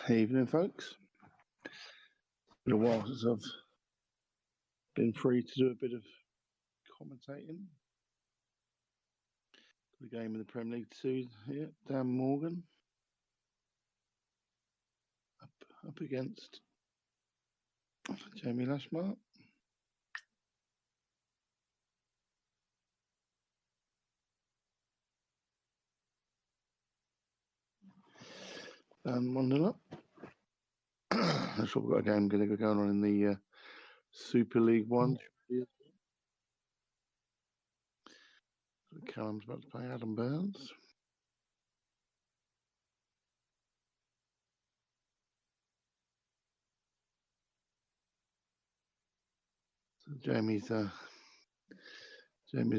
Evening, folks. Been a while since I've been free to do a bit of commentating. Got a game in the Premier League 2 here. Dan Morgan up against Jamie Lashmart. And 1-0 up. That's what we've got a game going to go on in the Super League 1. Callum's about to play Adam Burns. So Jamie's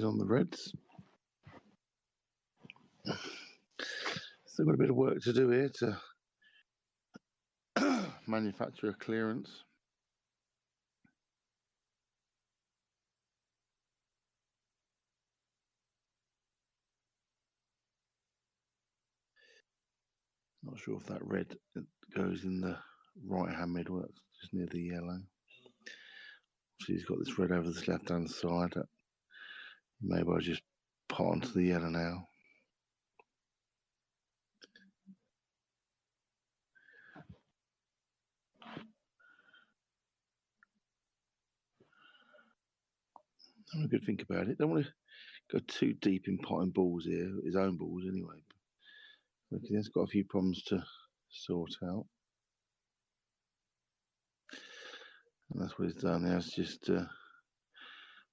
on the Reds. Still got a bit of work to do here to manufacture a clearance. Not sure if that red goes in the right-hand middle. That's just near the yellow. So he's got this red over this left-hand side. Maybe I'll just pot onto the yellow now. Have a good think about it. Don't want to go too deep in potting balls here, his own balls anyway. Okay, he's got a few problems to sort out. And that's what he's done. He has just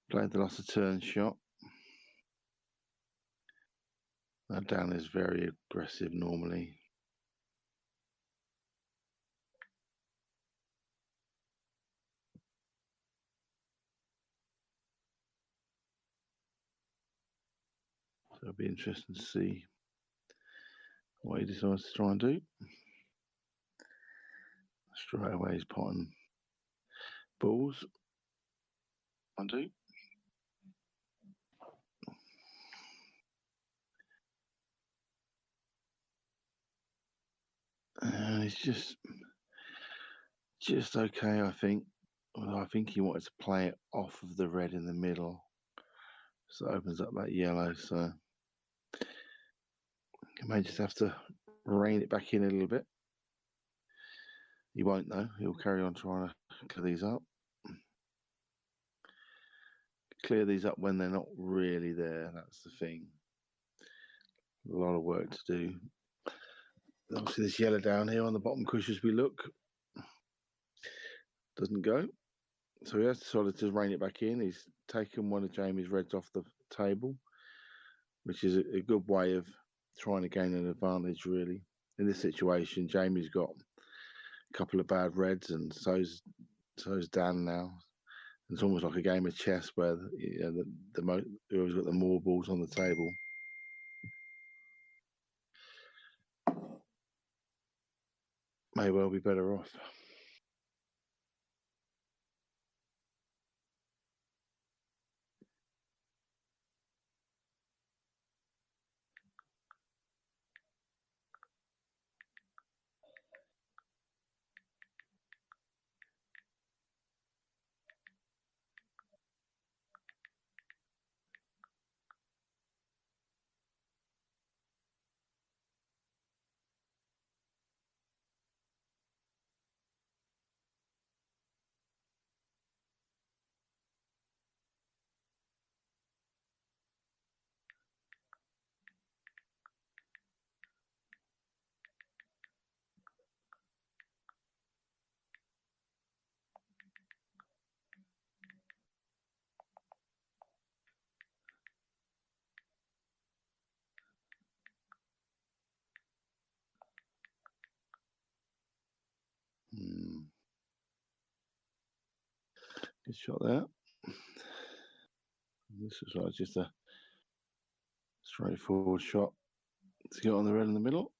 played the lost of turn shot. That down is very aggressive normally. So it'll be interesting to see what he decides to try and do. Straight away he's potting balls. Undo. It's just okay, I think. Although I think he wanted to play it off of the red in the middle. So it opens up that yellow. So he may just have to rein it back in a little bit. He won't though. He'll carry on trying to clear these up. Clear these up when they're not really there. That's the thing. A lot of work to do. Obviously this yellow down here on the bottom cush as we look doesn't go. So he has decided to rein it back in. He's taken one of Jamie's reds off the table, which is a good way of trying to gain an advantage, really. In this situation, Jamie's got a couple of bad reds, and so's Dan now. It's almost like a game of chess where whoever's got the more balls on the table. May well be better off. Good shot there. This was like just a straightforward shot to get on the red in the middle.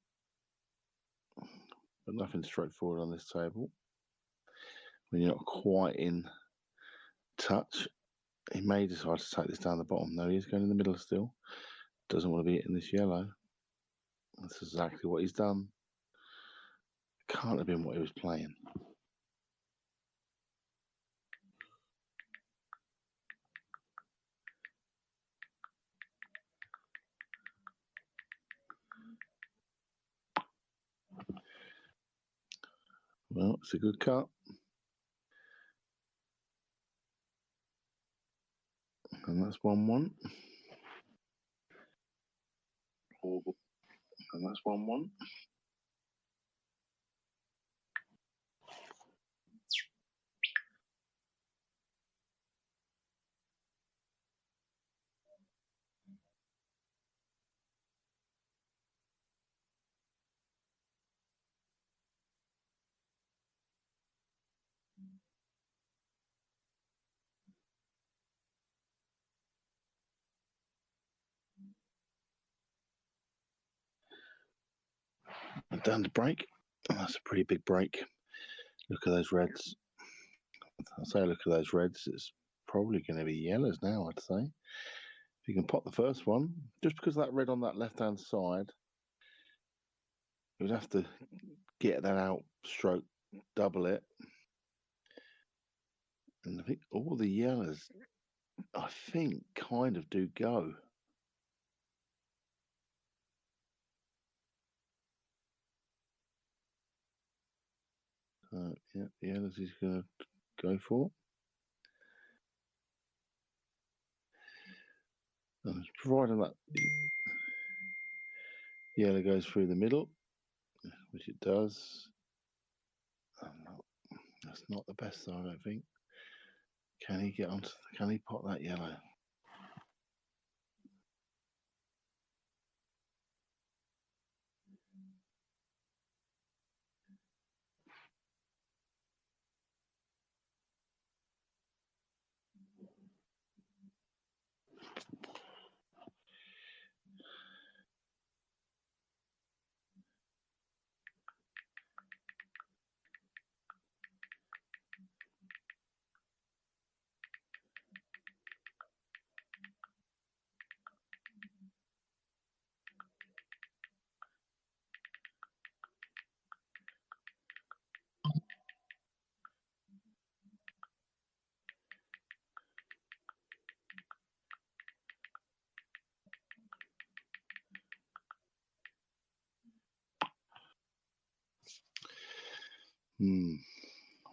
But nothing straightforward on this table. When you're not quite in touch, he may decide to take this down the bottom. No, he's going in the middle still. Doesn't want to be hitting this yellow. That's exactly what he's done. Can't have been what he was playing. Well, it's a good cut. And that's 1-1. And that's 1-1. And down the break. Oh, that's a pretty big break. Look at those reds. I say look at those reds. It's probably going to be yellows now, I'd say. If you can pop the first one, just because of that red on that left-hand side, you would have to get that out, stroke, double it. And I think all the yellows, I think, kind of do go. Yeah, the yellows he's going to go for. And providing that yellow goes through the middle, which it does. That's not the best, though, I don't think. Can he get onto? Can he pot that yellow?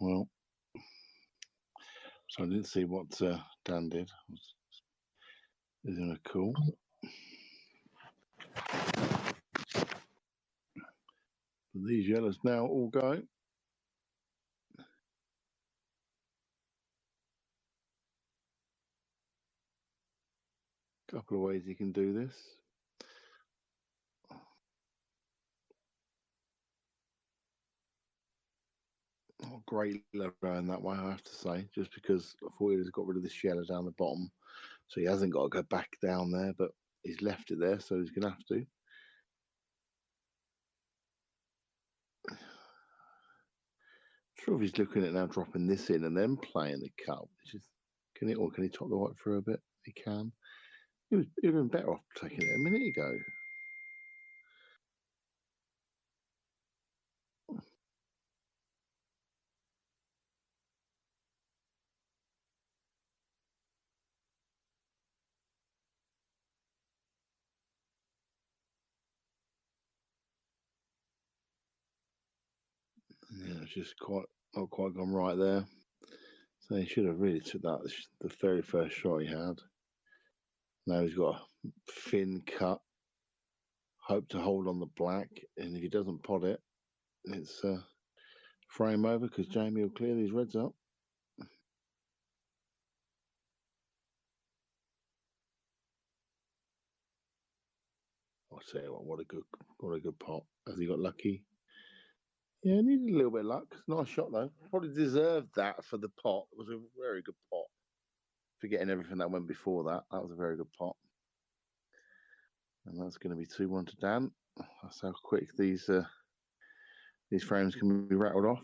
Well, so I didn't see what Dan did. Isn't it cool? But these yellows now all go. Couple of ways you can do this. Not great level going that way, I have to say, just because I thought he'd got rid of this yellow down the bottom. So he hasn't got to go back down there, but he's left it there, so he's going to have to. Sure, if he's looking at now dropping this in and then playing the cut, which is, can he top the white through a bit? He can. He was even better off taking it a minute ago. Yeah, it's just not quite gone right there. So he should have really took that the very first shot he had. Now he's got a thin cut. Hope to hold on the black, and if he doesn't pot it, it's frame over because Jamie will clear these reds up. I'll tell you what a good pot. Has he got lucky? Yeah, needed a little bit of luck. Nice shot though. Probably deserved that for the pot. It was a very good pot. Forgetting everything that went before that, that was a very good pot. And that's going to be 2-1 to Dan. That's how quick these frames can be rattled off.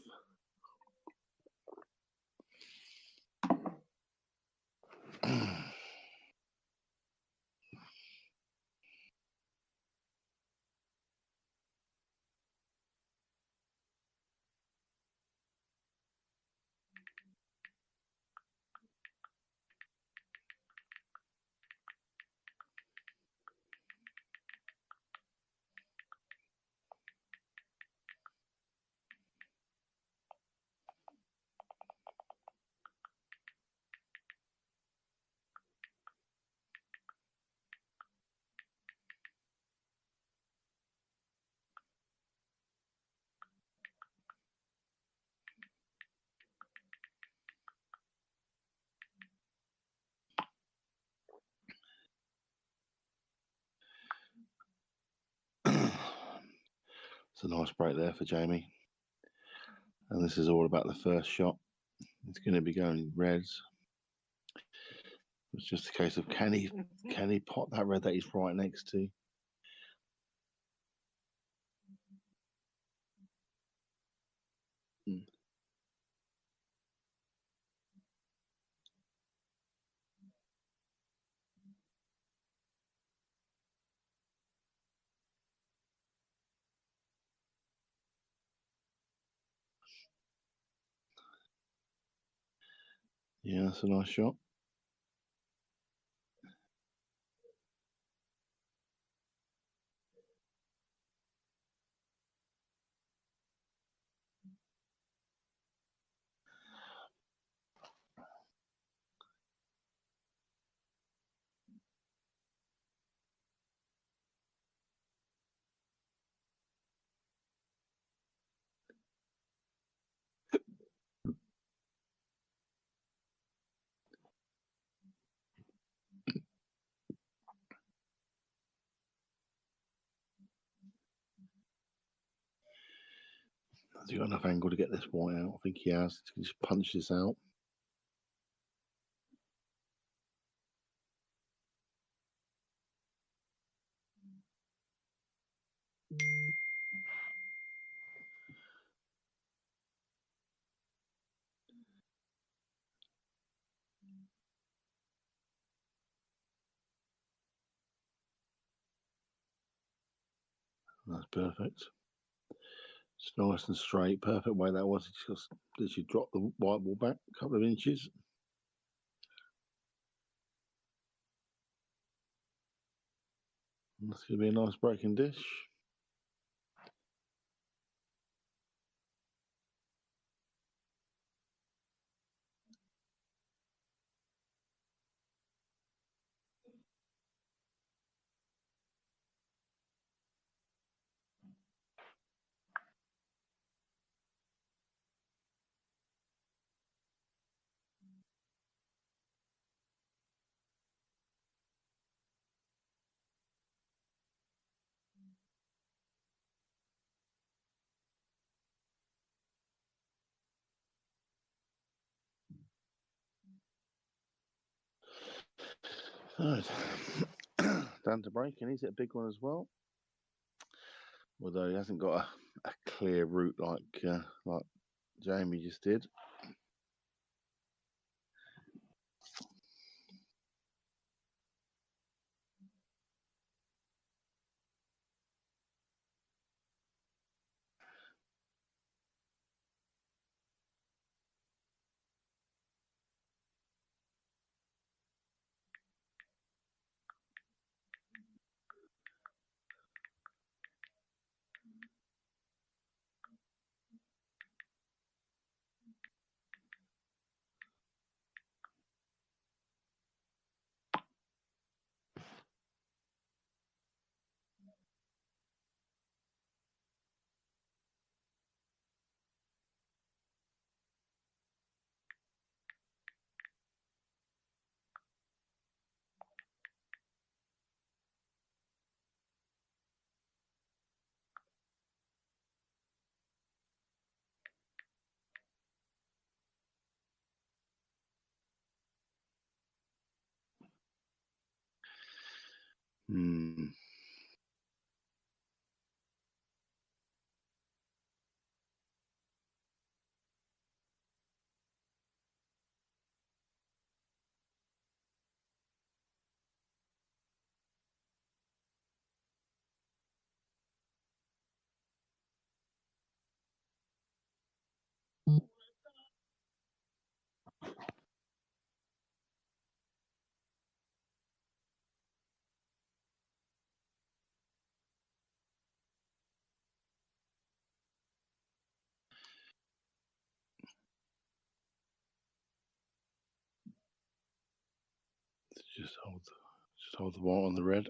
It's a nice break there for Jamie. And this is all about the first shot. It's going to be going reds. It's just a case of can he pot that red that he's right next to? Yeah, that's a nice shot. Has he got enough angle to get this white out? I think he has. He can just punch this out. That's perfect. It's nice and straight. Perfect way that was. He just literally dropped the white ball back a couple of inches. That's going to be a nice breaking dish. Right. Down to breaking. He's hit a big one as well. Although he hasn't got a clear route like Jamie just did. Hmm. Just hold the white on the red.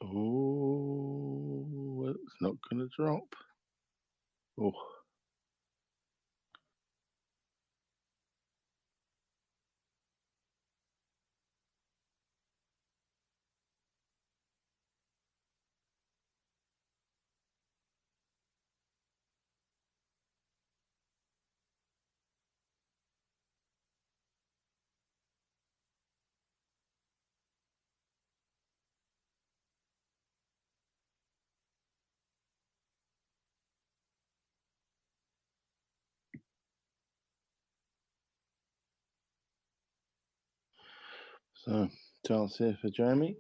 Oh, it's not going to drop. Oh. So, chance here for Jamie.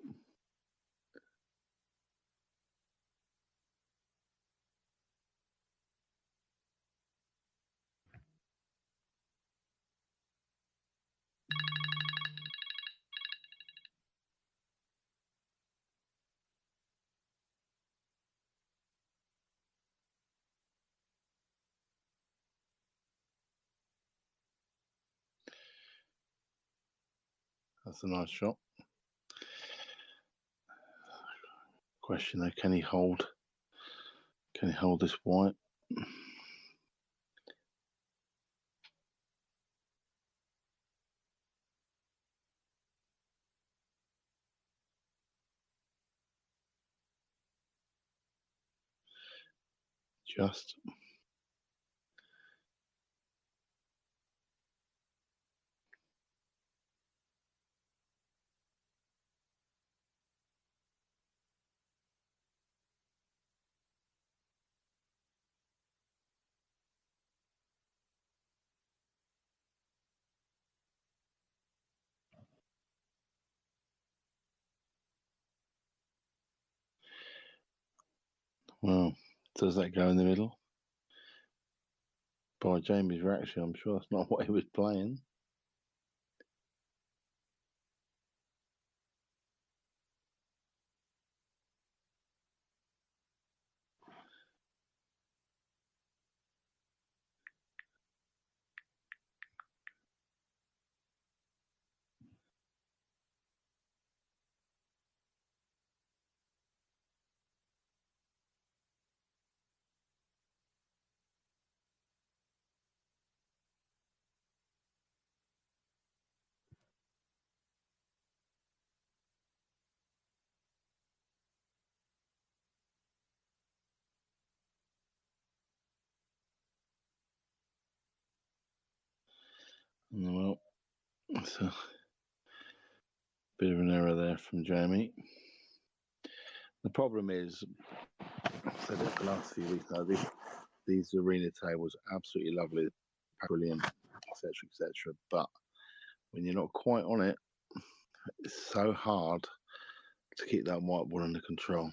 That's a nice shot. Question though, can he hold this white? Just. Well, does that go in the middle? By Jamie's reaction, I'm sure that's not what he was playing. Well, it's a bit of an error there from Jamie. The problem is, I've said it the last few weeks now, these arena tables are absolutely lovely, brilliant, etc., etc. But when you're not quite on it, it's so hard to keep that white ball under control.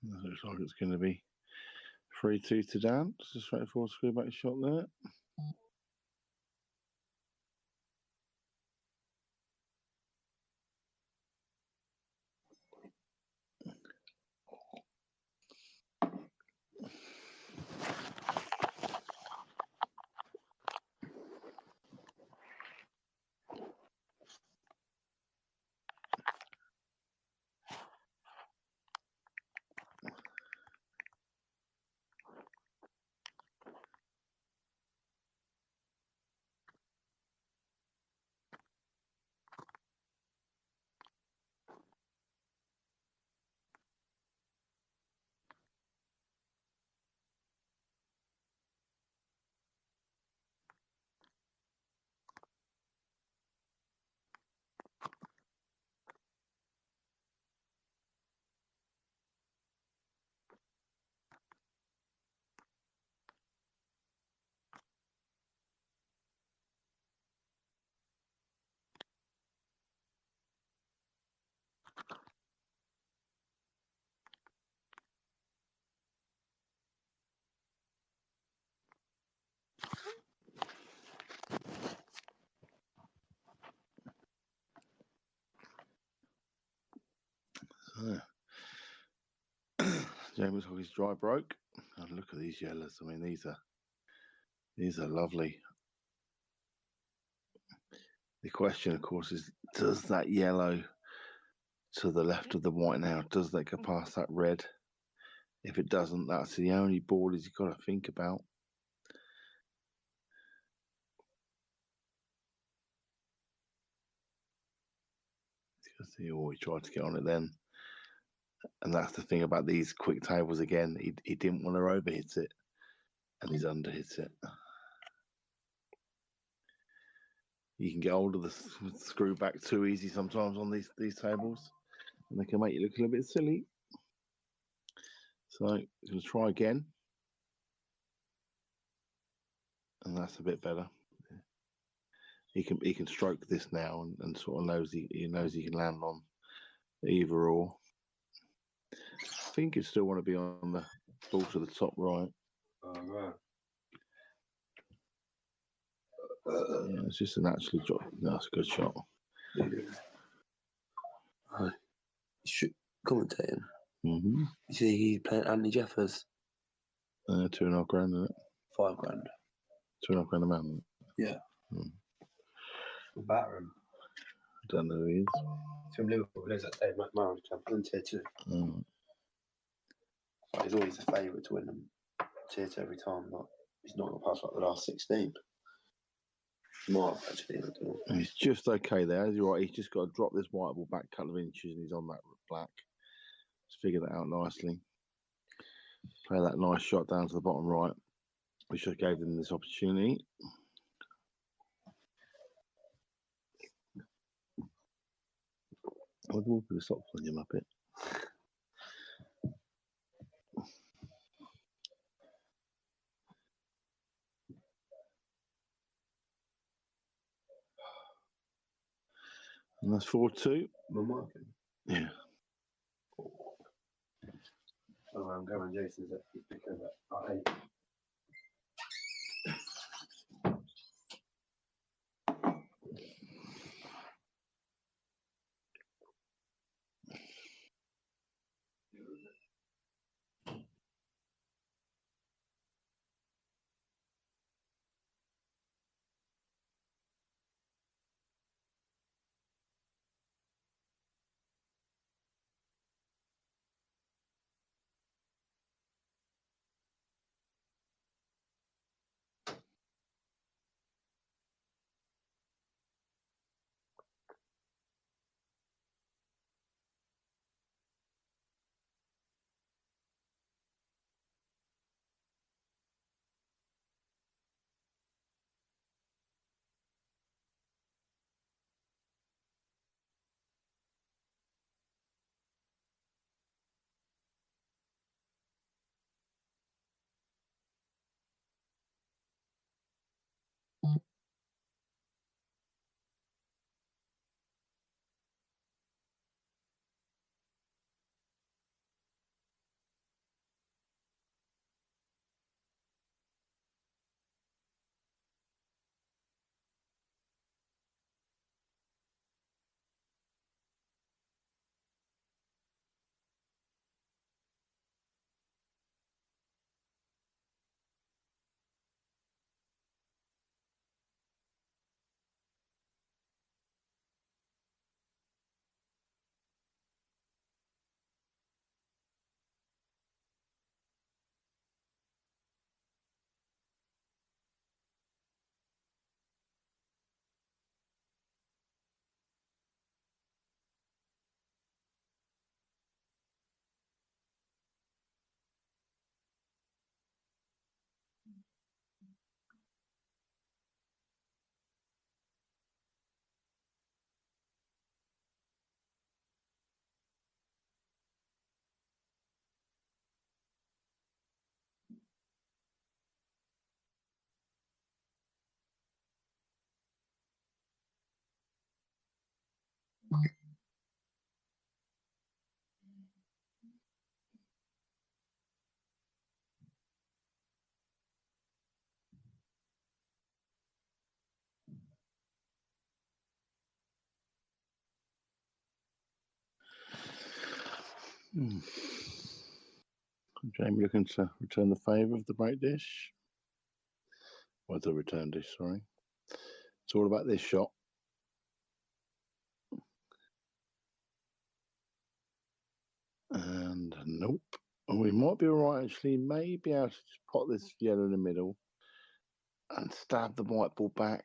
It looks like it's going to be 3-2 to Dan. Just a straightforward screw back shot there. So, James Hockey's dry broke. And look at these yellows. I mean, these are lovely. The question, of course, is does that yellow to the left of the white now, does that go past that red? If it doesn't, that's the only borders you've got to think about. Because he always tried to get on it then. And that's the thing about these quick tables again. He didn't want to overhit it. And he's underhit it. You can get hold of the screw back too easy sometimes on these tables, and they can make you look a little bit silly. So I'm going to try again, and that's a bit better. He can stroke this now and sort of knows he knows he can land on either or. I think you still want to be on the ball to the top right. Oh, right. Yeah, it's just an actually drop. That's a good shot. Right. Commentating. Mm-hmm. You see, he's playing Anthony Jeffers. $2.5 grand, isn't it? $5 grand. $2.5 grand a man. Yeah. We'll batter him. I don't know who he is. From Liverpool, there's that Dave McMahon club in Tier 2. But he's always a favourite to win them Tier 2 every time, but he's not got past like the last 16. Might actually. I don't know. He's just okay there. You're right. He's just got to drop this white ball back a couple of inches, and he's on that black. Just figure that out nicely. Play that nice shot down to the bottom right, which I gave them this opportunity. I'd walk with the socks on, you muppet. And that's 4-2. I'm working. Yeah. Oh, I'm going Jason's at because I hate. Jamie looking to return the favour of the break dish. Or the return dish, sorry. It's all about this shot. And nope. And we might be all right, actually. Maybe able to just pot this yellow in the middle and stab the white ball back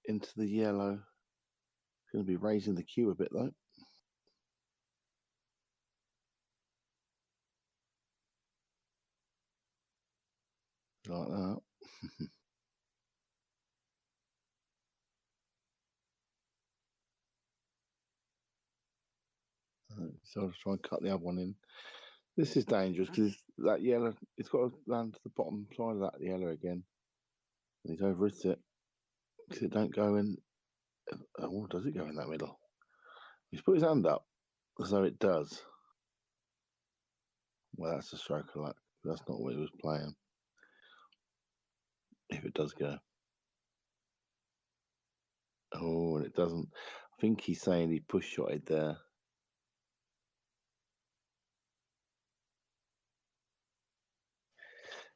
into the yellow. Going to be raising the cue a bit, though. Like that. So I'll try and cut the other one in. This is dangerous because that yellow, it's got to land to the bottom side of that yellow again. And he's overhit it because it don't go in. Oh, does it go in that middle? He's put his hand up as though it does. Well, that's a stroke of luck. That's not what he was playing. If it does go. Oh, and it doesn't. I think he's saying he push shotted there.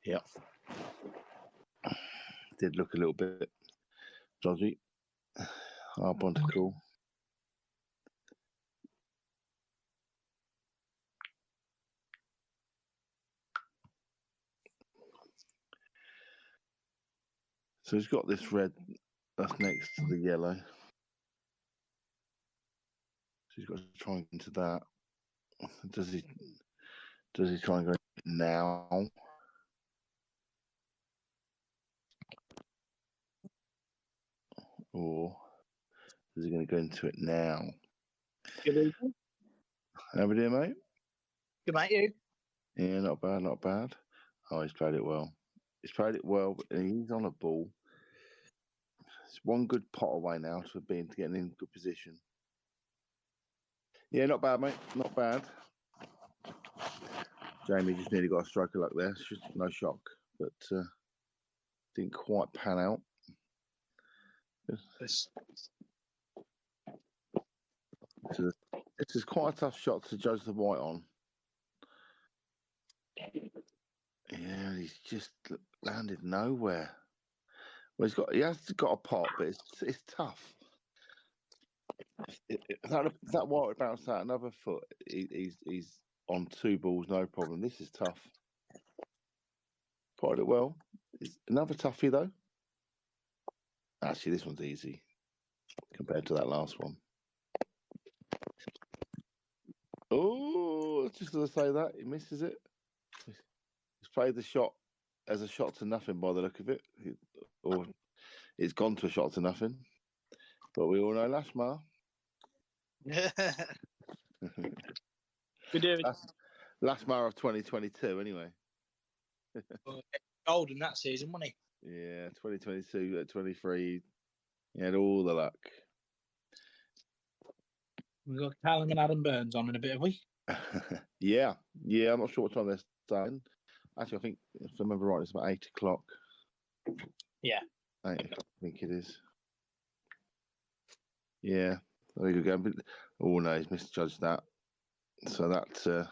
Yeah. Did look a little bit dodgy. Hard one to call. So he's got this red that's next to the yellow. So he's got to try into that. Does he try and go now? Or is he going to go into it now? Good evening. How we doing, mate? Good mate, you? Yeah, not bad, not bad. Oh, he's played it well. He's played it well, but he's on a ball. It's one good pot away now to getting in good position. Yeah, not bad, mate. Not bad. Jamie just nearly got a stroke of luck there. It's just no shock, but didn't quite pan out. This is quite a tough shot to judge the white on. Yeah, he's just landed nowhere. Well, he has got a pot, but it's tough. If that white would bounce out another foot, he's on two balls, no problem. This is tough. Potted it well. It's another toughie though. Actually, this one's easy compared to that last one. Oh, just as I say that, he misses it. He's played the shot as a shot to nothing by the look of it, or it's gone to a shot to nothing. But we all know Lashmar. We're doing Lashmar of 2022, anyway. golden that season, wasn't he? Yeah, 2022, 23. He had all the luck. We've got Callum and Adam Burns on in a bit, have we? yeah. I'm not sure what time they're starting. Actually, I think, if I remember right, it's about 8 o'clock. Yeah. 8 o'clock, I think it is. Yeah, there you go. Oh, no, he's misjudged that. So that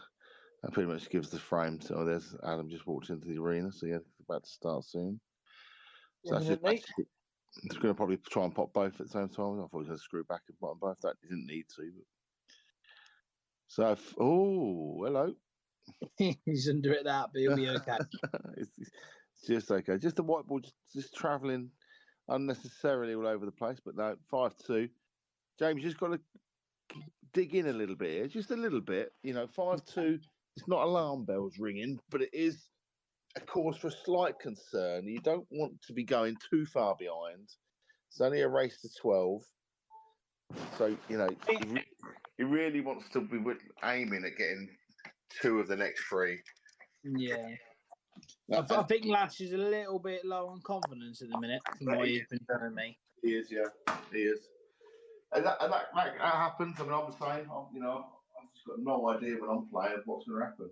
pretty much gives the frame. So there's Adam just walked into the arena. So yeah, it's about to start soon. So that's just, it's going to probably try and pop both at the same time. I thought he was going to screw back and bottom both. That he didn't need to. But... So, hello. He's under it that, but he'll be okay. it's just okay. Just the white ball just travelling unnecessarily all over the place. But no, 5-2. James, you just got to dig in a little bit here, just a little bit. 5-2. It's not alarm bells ringing, but it is a cause for a slight concern. You don't want to be going too far behind. It's only a race to 12. So, he really wants to be aiming at getting 2 of the next 3. Yeah. I think Lash is a little bit low on confidence at the minute, from what he's been telling me. He is, yeah. He is. And that happens. I mean, I'm the same. I've just got no idea when I'm playing what's going to happen.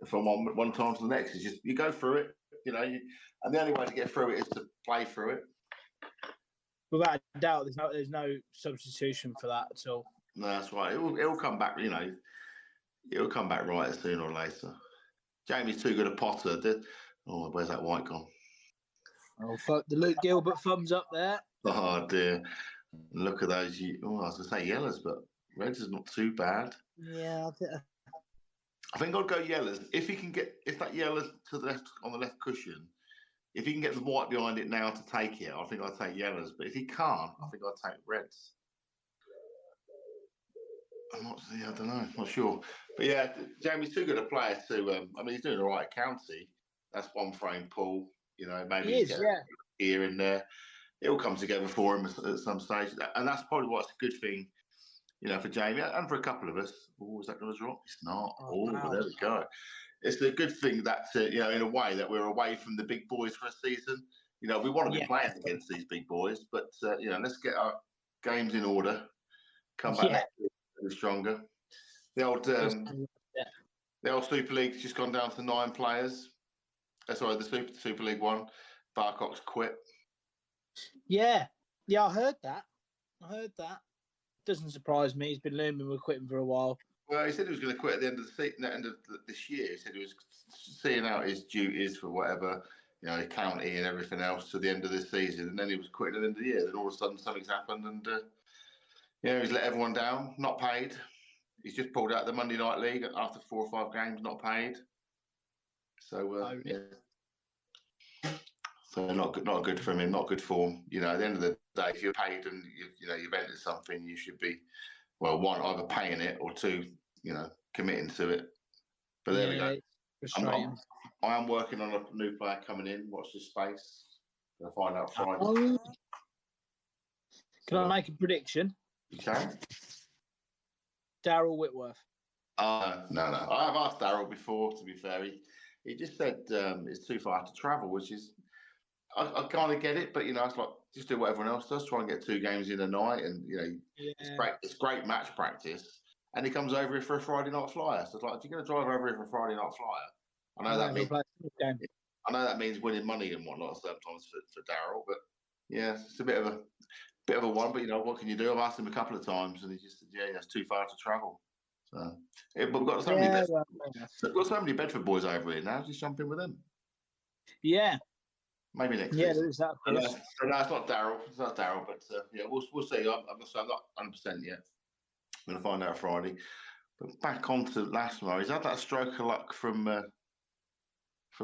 From one time to the next, it's just you go through it, and the only way to get through it is to play through it. Without a doubt, there's no substitution for that at all. No, that's right. It'll come back. It'll come back right sooner or later. Jamie's too good a potter. Where's that white gone? Oh, fuck the Luke Gilbert thumbs up there. Oh dear. Look at those. I was going to say yellows, but reds is not too bad. Yeah, I think I'd go yellows. If that yellow's to the left on the left cushion, if he can get the white behind it now to take it, I think I'd take yellows. But if he can't, I think I'd take reds. I don't know. I'm not sure. But yeah, Jamie's too good a player to. He's doing all right at county. That's one frame pull. Maybe He is, yeah. here and there. It all comes together for him at some stage, and that's probably what's a good thing, for Jamie and for a couple of us. Oh, is that going to drop? It's not. Wow. There we go. It's a good thing that in a way that we're away from the big boys for a season. We want to be playing against these big boys, but let's get our games in order. Come back next year stronger. The old Super League's just gone down to 9 players. Sorry, the Super League 1. Barcock's quit. Yeah, I heard that. Doesn't surprise me. He's been looming with quitting for a while. Well, he said he was going to quit at the end of this year. He said he was seeing out his duties for whatever, the county and everything else to the end of this season, and then he was quitting at the end of the year. Then all of a sudden something's happened, and he's let everyone down, not paid. He's just pulled out the Monday Night League after 4 or 5 games, not paid. So So not good for him, not good form. At the end of the day, if you're paid and you've entered something, you should be, well, one, either paying it or 2, committing to it. But there we go. Frustrating. I am working on a new player coming in. Watch this space. I'll find out Friday. Can I make a prediction? You can. Daryl Whitworth. No. I have asked Daryl before, to be fair. He just said it's too far to travel, which is, I kind of get it, but it's like just do what everyone else does. Try and get 2 games in a night, and it's great match practice. And he comes over here for a Friday night flyer. So it's like, if you're going to drive over here for a Friday night flyer, I know that means winning money and whatnot sometimes for Daryl. But it's a bit of a one. But what can you do? I've asked him a couple of times, and he just said, it's too far to travel. So, but we've got so many Bedford boys over here now. Just jump in with them. Yeah. Maybe next season. There's that. No, it's not Daryl. It's not Daryl, but we'll see. I'm not 100% yet. I'm going to find out Friday. But back on to last night. He's had that stroke of luck from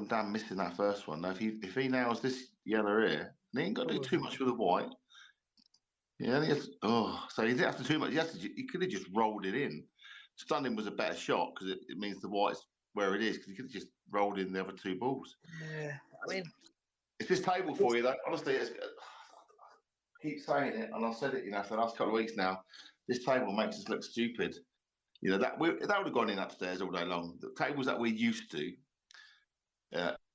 Dan missing that first one. Now, if he nails this yellow here, he ain't got to do too much with the white. Yeah, so he didn't have to do too much. He could have just rolled it in. Stunning was a better shot because it means the white's where it is, because he could have just rolled in the other 2 balls. Yeah, I mean, it's this table for you, though. Honestly, I keep saying it, and I've said it, for the last couple of weeks now. This table makes us look stupid. That would have gone in upstairs all day long. The tables that we're used to,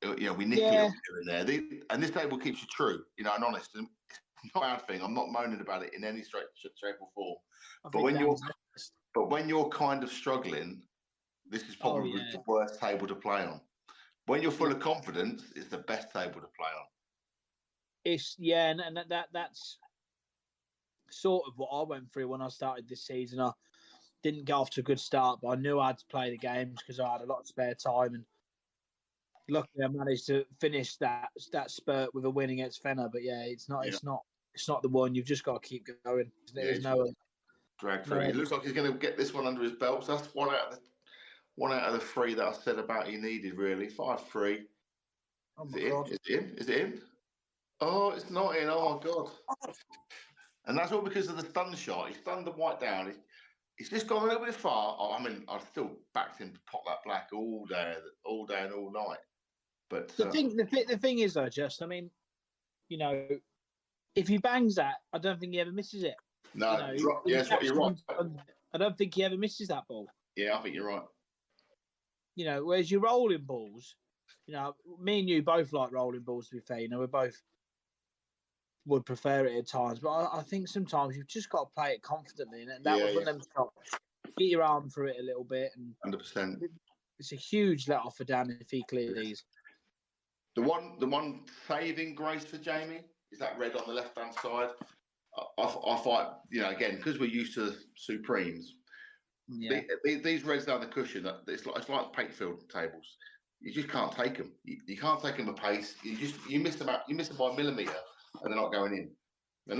we nick it here and there. And this table keeps you true, and honest. And it's not a bad thing. I'm not moaning about it in any shape or form. But when you're kind of struggling, this is probably the worst table to play on. When you're full of confidence, it's the best table to play on. And that's sort of what I went through when I started this season. I didn't get off to a good start, but I knew I had to play the games because I had a lot of spare time, and luckily I managed to finish that spurt with a win against Fenner. But it's not the one. You've just got to keep going. There's no drag through. It looks like he's going to get this one under his belt. So that's one out of the 3 that I said about he needed, really. 5-3. Oh, Is it in? Oh, it's not in. Oh, my God. And that's all because of the stun shot. He stunned the white down. He's just gone a little bit far. I still backed him to pop that black all day and all night. But the thing is, though, if he bangs that, I don't think he ever misses it. No, you're right. I don't think he ever misses that ball. Yeah, I think you're right. Whereas your rolling balls, me and you both like rolling balls, to be fair. We both would prefer it at times, but I think sometimes you've just got to play it confidently, and that was one of them shots. Get your arm through it a little bit, and 100%. It's a huge let off for Dan if he clears these. The one saving grace for Jamie is that red on the left hand side. I fight, again, because we're used to Supremes. Yeah. These reds down the cushion, it's like Patefield tables. You just can't take them. You can't take them a pace. You miss them by a millimetre, and they're not going in. They're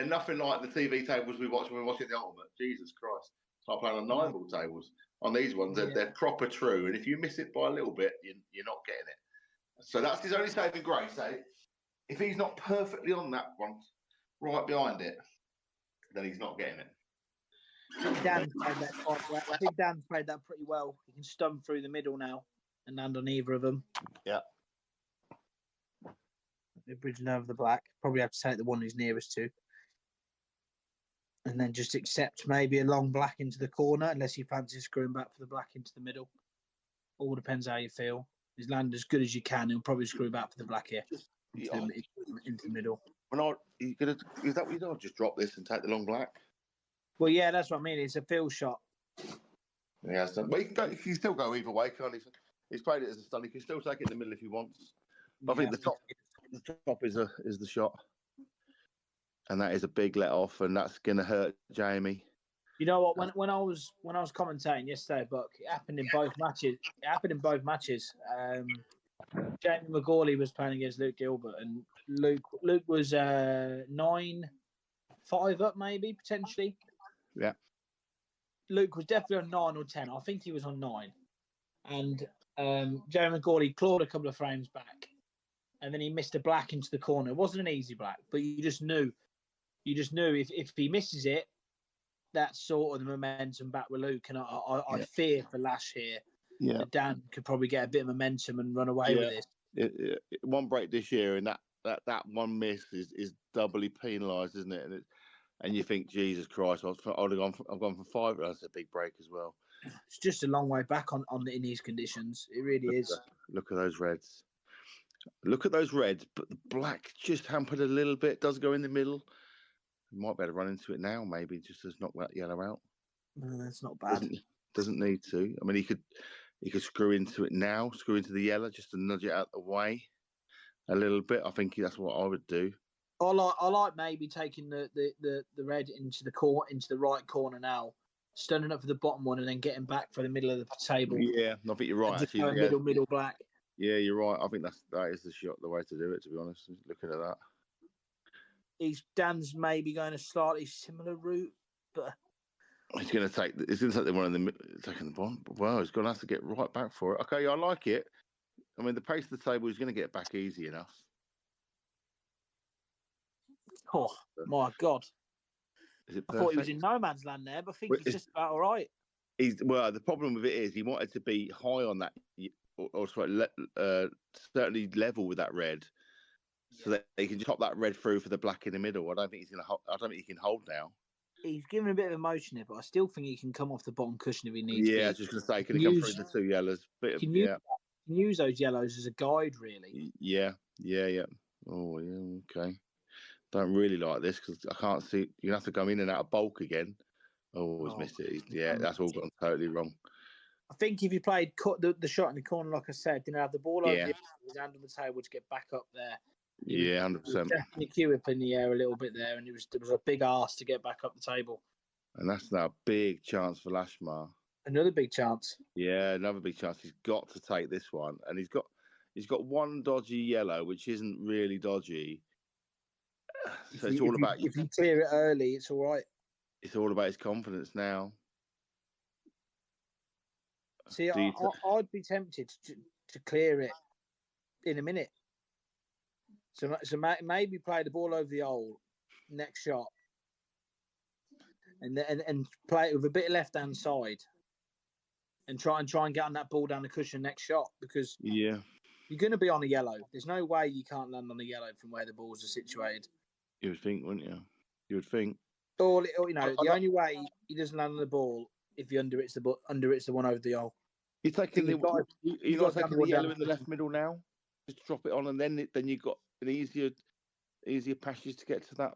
nothing like the TV tables we watch when we're watching the Ultimate. Jesus Christ! It's like playing on 9-ball tables. On these ones, they're proper true, and if you miss it by a little bit, you're not getting it. So that's his only saving grace. If he's not perfectly on that one, right behind it, then he's not getting it. I think Dan's played that pretty well. He can stun through the middle now and land on either of them. Yeah. bridging over the black. Probably have to take the one he's nearest to. And then just accept maybe a long black into the corner, unless he fancies screwing back for the black into the middle. All depends how you feel. He's landed as good as you can. He'll probably screw back for the black here into the middle. Is that what you do? Just drop this and take the long black? Well, yeah, that's what I mean. It's a field shot. He has done. But he can still go either way, can't he? He's played it as a stun. He can still take it in the middle if he wants. I think the top is the shot, and that is a big let off, and that's going to hurt Jamie. You know what? When I was commentating yesterday, Buck, it happened in both matches. Jamie McGawley was playing against Luke Gilbert, and Luke was 9-5 up, maybe potentially. Yeah. Luke was definitely on 9 or 10. I think he was on 9, and Jamie McGawley clawed a couple of frames back, and then he missed a black into the corner. It wasn't an easy black, but you just knew if he misses it, that's sort of the momentum back with Luke. And I fear for Lash here. Yeah, that Dan could probably get a bit of momentum and run away with this. One break this year, and that one miss is doubly penalised, isn't it? And you think, Jesus Christ, I've gone for 5. That's a big break as well. It's just a long way back in these conditions. It really is. Look at those reds. Look at those reds, but the black just hampered a little bit. Does go in the middle. You might be able to run into it now, maybe just to knock that yellow out. No, that's not bad. Doesn't need to. I mean, he could screw into it now, screw into the yellow just to nudge it out the way a little bit. I think that's what I would do. I like maybe taking the red into the right corner now, stunning up for the bottom one, and then getting back for the middle of the table. Yeah, I think you're right. Actually, middle black. Yeah, you're right. I think that is the way to do it. To be honest, looking at that. Dan's maybe going a slightly similar route, but he's going to take the one in the middle, taking the one. Well, he's going to have to get right back for it. Okay, I like it. I mean, the pace of the table is going to get back easy enough. Oh my God! Is it I thought he was in no man's land there, but I think he's just about all right. The problem with it is he wanted to be high on that, or certainly level with that red. So that he can chop that red through for the black in the middle. I don't think he can hold now. He's given a bit of emotion here, but I still think he can come off the bottom cushion if he needs. Yeah, I was just going to say, can he come through the 2 yellows? Can use those yellows as a guide, really. Yeah. Oh, yeah, okay. Don't really like this because I can't see. You have to go in and out of bulk again. Oh, he's missed it. That's all gone totally wrong. I think if you played the shot in the corner, like I said, didn't have the ball over his hand on the table to get back up there. 100%. Definitely queue up in the air a little bit there, and there was a big arse to get back up the table. And that's now a big chance for Lashmar. Another big chance. Yeah, another big chance. He's got to take this one, and he's got one dodgy yellow, which isn't really dodgy. So it's all about if you clear it early, it's all right. It's all about his confidence now. See, I'd be tempted to clear it in a minute. So maybe play the ball over the hole, next shot, and play it with a bit of left hand side, and try and get on that ball down the cushion next shot, because you're going to be on a yellow. There's no way you can't land on a yellow from where the balls are situated. You would think, wouldn't you? You would think. Or the only way he doesn't land on the ball if he underhits the one over the hole. You're taking you're not taking the yellow in the left middle now. Just drop it on, and then you've got an easier passage to get to that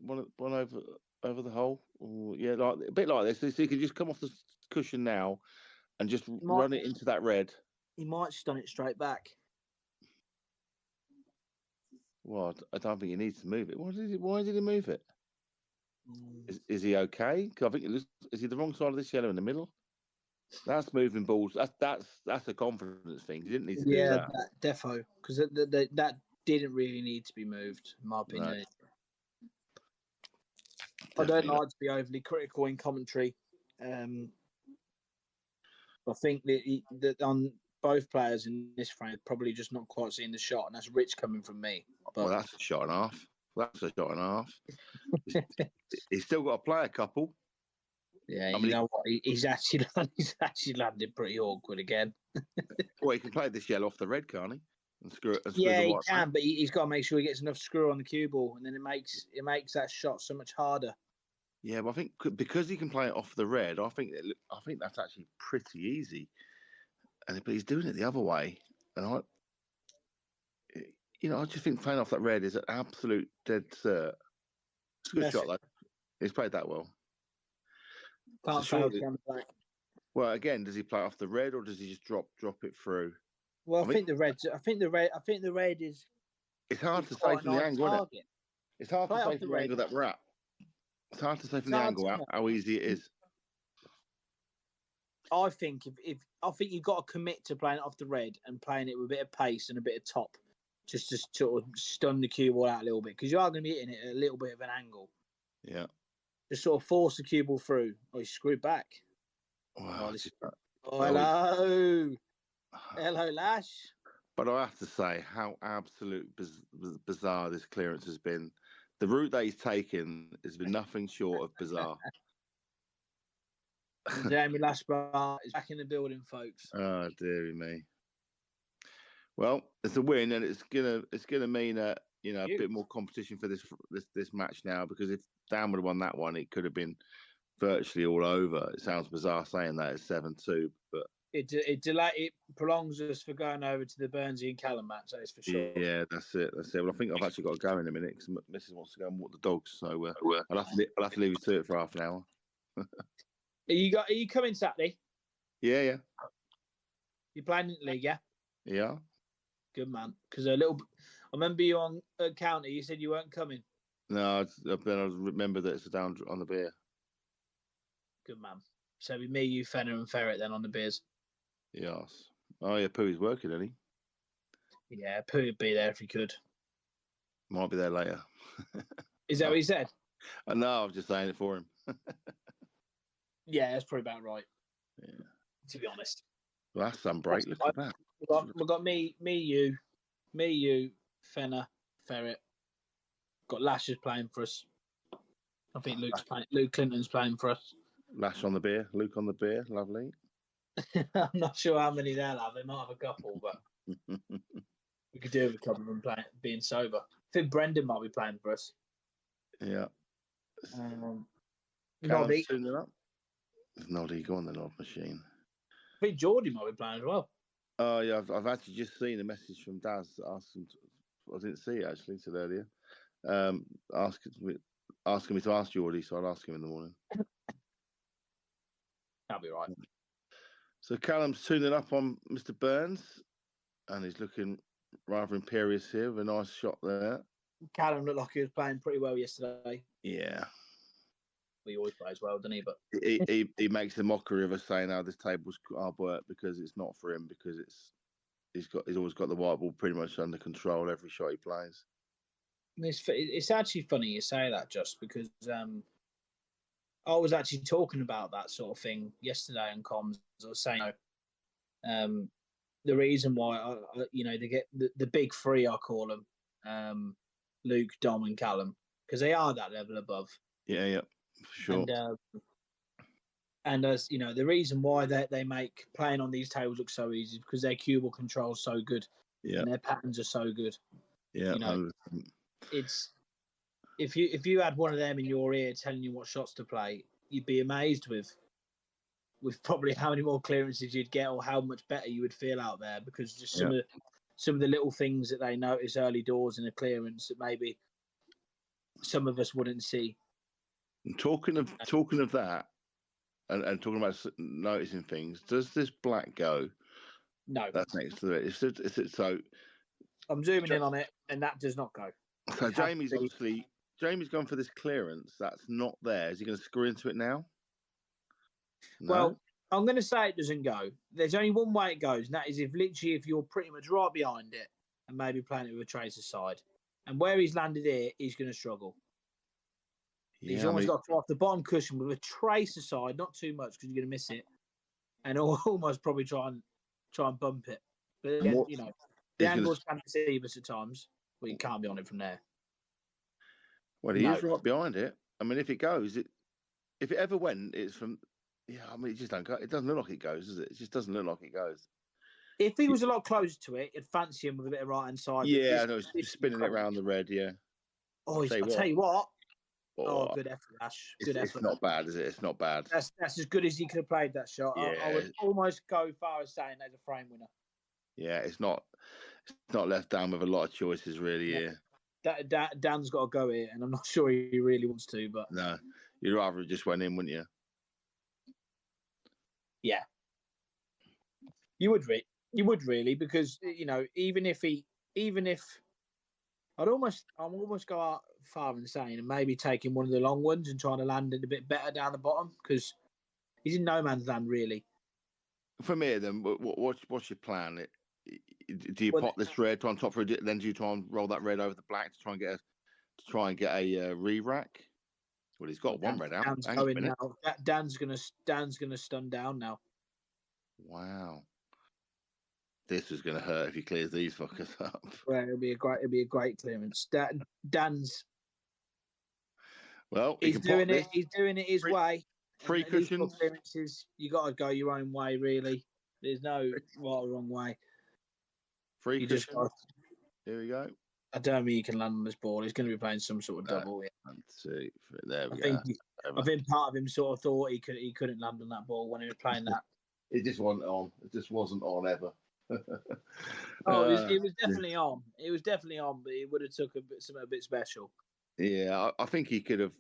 one over the hole. Or, like a bit like this. So you can just come off the cushion now and just run it into that red. He might stun it straight back. Well, I don't think he needs to move it. Why did he move it? Is he okay? Because I think is he the wrong side of this yellow in the middle? That's moving balls. That's a confidence thing. He didn't need to do that. Yeah, defo. Because that didn't really need to be moved, in my opinion. No. I don't like to be overly critical in commentary. I think that on both players in this frame, probably just not quite seeing the shot, and that's rich coming from me. But well, that's a shot and a half. That's a shot and a half. He's still got to play a couple. Yeah, you know what? He's actually landed pretty awkward again. Well, he can play this yellow off the red, can't he? and screw Yeah, the he white can, back. but he's got to make sure he gets enough screw on the cue ball, and then it makes that shot so much harder. Yeah, but I think because he can play it off the red, I think that's actually pretty easy. But he's doing it the other way, and I just think playing off that red is an absolute dead cert. It's a good shot though. He's played that well. Can't fail to play. Well, again, does he play off the red or does he just drop it through? Well, I think the red is. It's hard to say from the angle, isn't it? It's hard to say from the angle that we're at. It's hard to say from the angle how easy it is. I think I think you've got to commit to playing it off the red and playing it with a bit of pace and a bit of top, just to sort of stun the cue ball out a little bit, because you are going to be hitting it at a little bit of an angle. Yeah. Just sort of force the cue ball through, or you screw it back. Wow. Hello, Lash. But I have to say how absolute bizarre this clearance has been. The route that he's taken has been nothing short of bizarre. Jamie Lashbar is back in the building, folks. Oh dearie me. Well, it's a win, and it's gonna mean a bit more competition for this match now, because if Dan would have won that one, it could have been virtually all over. It sounds bizarre saying that it's 7-2, but it prolongs us for going over to the Burnsy and Callum match. That is for sure. Yeah, that's it. Well, I think I've actually got to go in a minute because Mrs. wants to go and walk the dogs, so I'll have to leave you to it for half an hour. Are you coming Saturday? Yeah. You're playing in the league, yeah? Yeah. Good man. Because I remember you on counter. You said you weren't coming. No, then I remember that it's down on the beer. Good man. So it'll be me, you, Fenner, and Ferret then on the beers. Yes. Oh yeah, Pooh's working, isn't he? Yeah, Pooh would be there if he could. Might be there later. Is that what he said? No, I was just saying it for him. Yeah, that's probably about right. Yeah. To be honest. Well, that's some break. Look at that. We've got me, you, Fenner, Ferret. Got Lashes playing for us. I think Luke Clinton's playing for us. Lash on the beer, Luke on the beer, lovely. I'm not sure how many they'll have. They might have a couple, but we could do with a couple of them being sober. I think Brendan might be playing for us. Yeah. Noddy. Noddy, go on the Nod machine. I think Geordie might be playing as well. Oh yeah, I've actually just seen a message from Daz asking. I didn't see it actually till earlier. Asking me to ask Geordie, so I'll ask him in the morning. That'll be right. So Callum's tuning up on Mr. Burns, and he's looking rather imperious here with a nice shot there. Callum looked like he was playing pretty well yesterday. Yeah. He always plays well, doesn't he? But he makes a mockery of us saying, "Oh, this table's hard work," because it's not for him, because he's always got the white ball pretty much under control every shot he plays. It's actually funny you say that, just because I was actually talking about that sort of thing yesterday on comms. I was saying, the reason why they get the big three, I call them, Luke, Dom, and Callum, because they are that level above. Yeah, for sure. And as you know, the reason why they make playing on these tables look so easy is because their cue ball control is so good, and their patterns are so good. Yeah, it's if you had one of them in your ear telling you what shots to play, you'd be amazed with probably how many more clearances you'd get, or how much better you would feel out there, because just some of the little things that they notice early doors in a clearance that maybe some of us wouldn't see. And talking of that, and talking about noticing things, does this black go? No, that's next to it. Is it so? I'm zooming in on it, and that does not go. So Jamie's gone for this clearance that's not there. Is he going to screw into it now? No? Well, I'm going to say it doesn't go. There's only one way it goes, and that is if you're pretty much right behind it and maybe playing it with a tracer side. And where he's landed here, he's going to struggle. Yeah, he's almost got to off the bottom cushion with a tracer side, not too much because you're going to miss it, and almost probably try and bump it. But again, the angles can deceive us at times, but you can't be on it from there. Well, he is right behind it. I mean, if it goes, if it ever went, it's from. Yeah, I mean, it just don't go. It doesn't look like it goes, does it? It just doesn't look like it goes. If he was a lot closer to it, you'd fancy him with a bit of right hand side. Yeah, I know. He's spinning it around the red. Yeah. Oh, I'll tell you what. Oh, good effort, Ash. Good effort. It's not bad, is it? It's not bad. That's as good as he could have played that shot. Yeah. I would almost go far as saying that's a frame winner. Yeah, it's not left down with a lot of choices really here. Dan's got to go here, and I'm not sure he really wants to. But no, you'd rather just went in, wouldn't you? Yeah, you would really, because even if I'd almost go out far and saying and maybe taking one of the long ones and trying to land it a bit better down the bottom, because he's in no man's land really. For me, then, what's your plan? Do you pop this red on top for it, then do you try and roll that red over the black to try and get a re-rack? Well, he's got one red out. Dan's going now. Dan's gonna stun down now. Wow, this is gonna hurt if he clears these fuckers up. Well, it'll be a great clearance. Dan's. Well, he's doing it. He's doing it his way. Free cushions. Clearances, you got to go your own way. Really, there's no right or wrong way. Free cushions. Here we go. I don't think he can land on this ball. He's going to be playing some sort of double. Let's see. There we go. I think part of him sort of thought he couldn't land on that ball when he was playing that. It just wasn't on. It just wasn't on ever. It was definitely on. It was definitely on, but he would have took something a bit special. Yeah, I think he could have.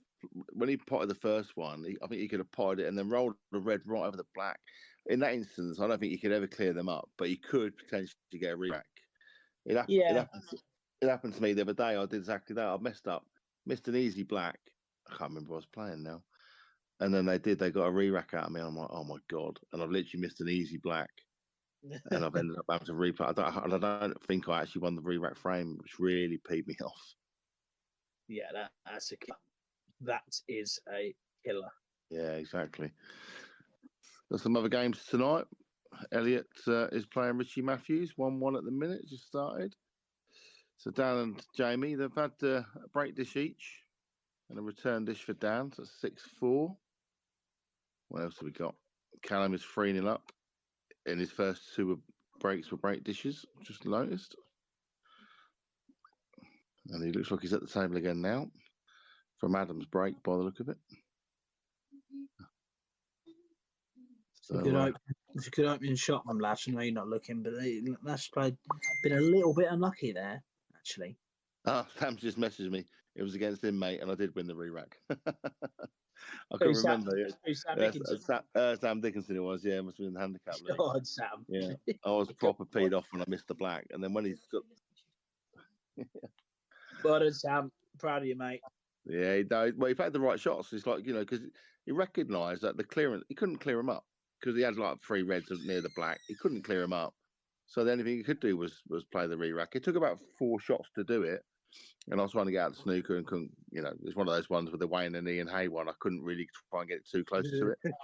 When he potted the first one, I think he could have potted it and then rolled the red right over the black. In that instance, I don't think he could ever clear them up, but he could potentially get a re-rack. It happened to me the other day. I did exactly that. I messed up, missed an easy black. I can't remember what I was playing now. And then they got a re-rack out of me. And I'm like, oh my God. And I've literally missed an easy black. And I've ended up having to replay. I don't think I actually won the re-rack frame, which really peed me off. Yeah, that's a killer. That is a killer. Yeah, exactly. There's some other games tonight. Elliot is playing Richie Matthews, 1-1 at the minute, just started. So Dan and Jamie, they've had a break dish each and a return dish for Dan, so 6-4. What else have we got? Callum is 3-0 up. In his first two breaks were break dishes, just noticed. And he looks like he's at the table again now. From Adam's break, by the look of it. So, it's a good opening shot from Lash. I know you're not looking, but Lash played been a little bit unlucky there, actually. Sam's just messaged me. It was against him, mate, and I did win the re-rack. I couldn't remember. Sam Dickinson it was, yeah, must have been the handicap league. God, Sam. Yeah, I was proper peed off when I missed the black, and then when he's got... Well done, Sam. Proud of you, mate. Yeah, he played the right shots. It's like, because he recognised that the clearance, he couldn't clear him up because he had like 3 reds near the black. He couldn't clear him up. So the only thing he could do was play the re-rack. It took about 4 shots to do it. And I was trying to get out the snooker and couldn't, it's one of those ones with the Wayne and Ian Hay one. I couldn't really try and get too close to it.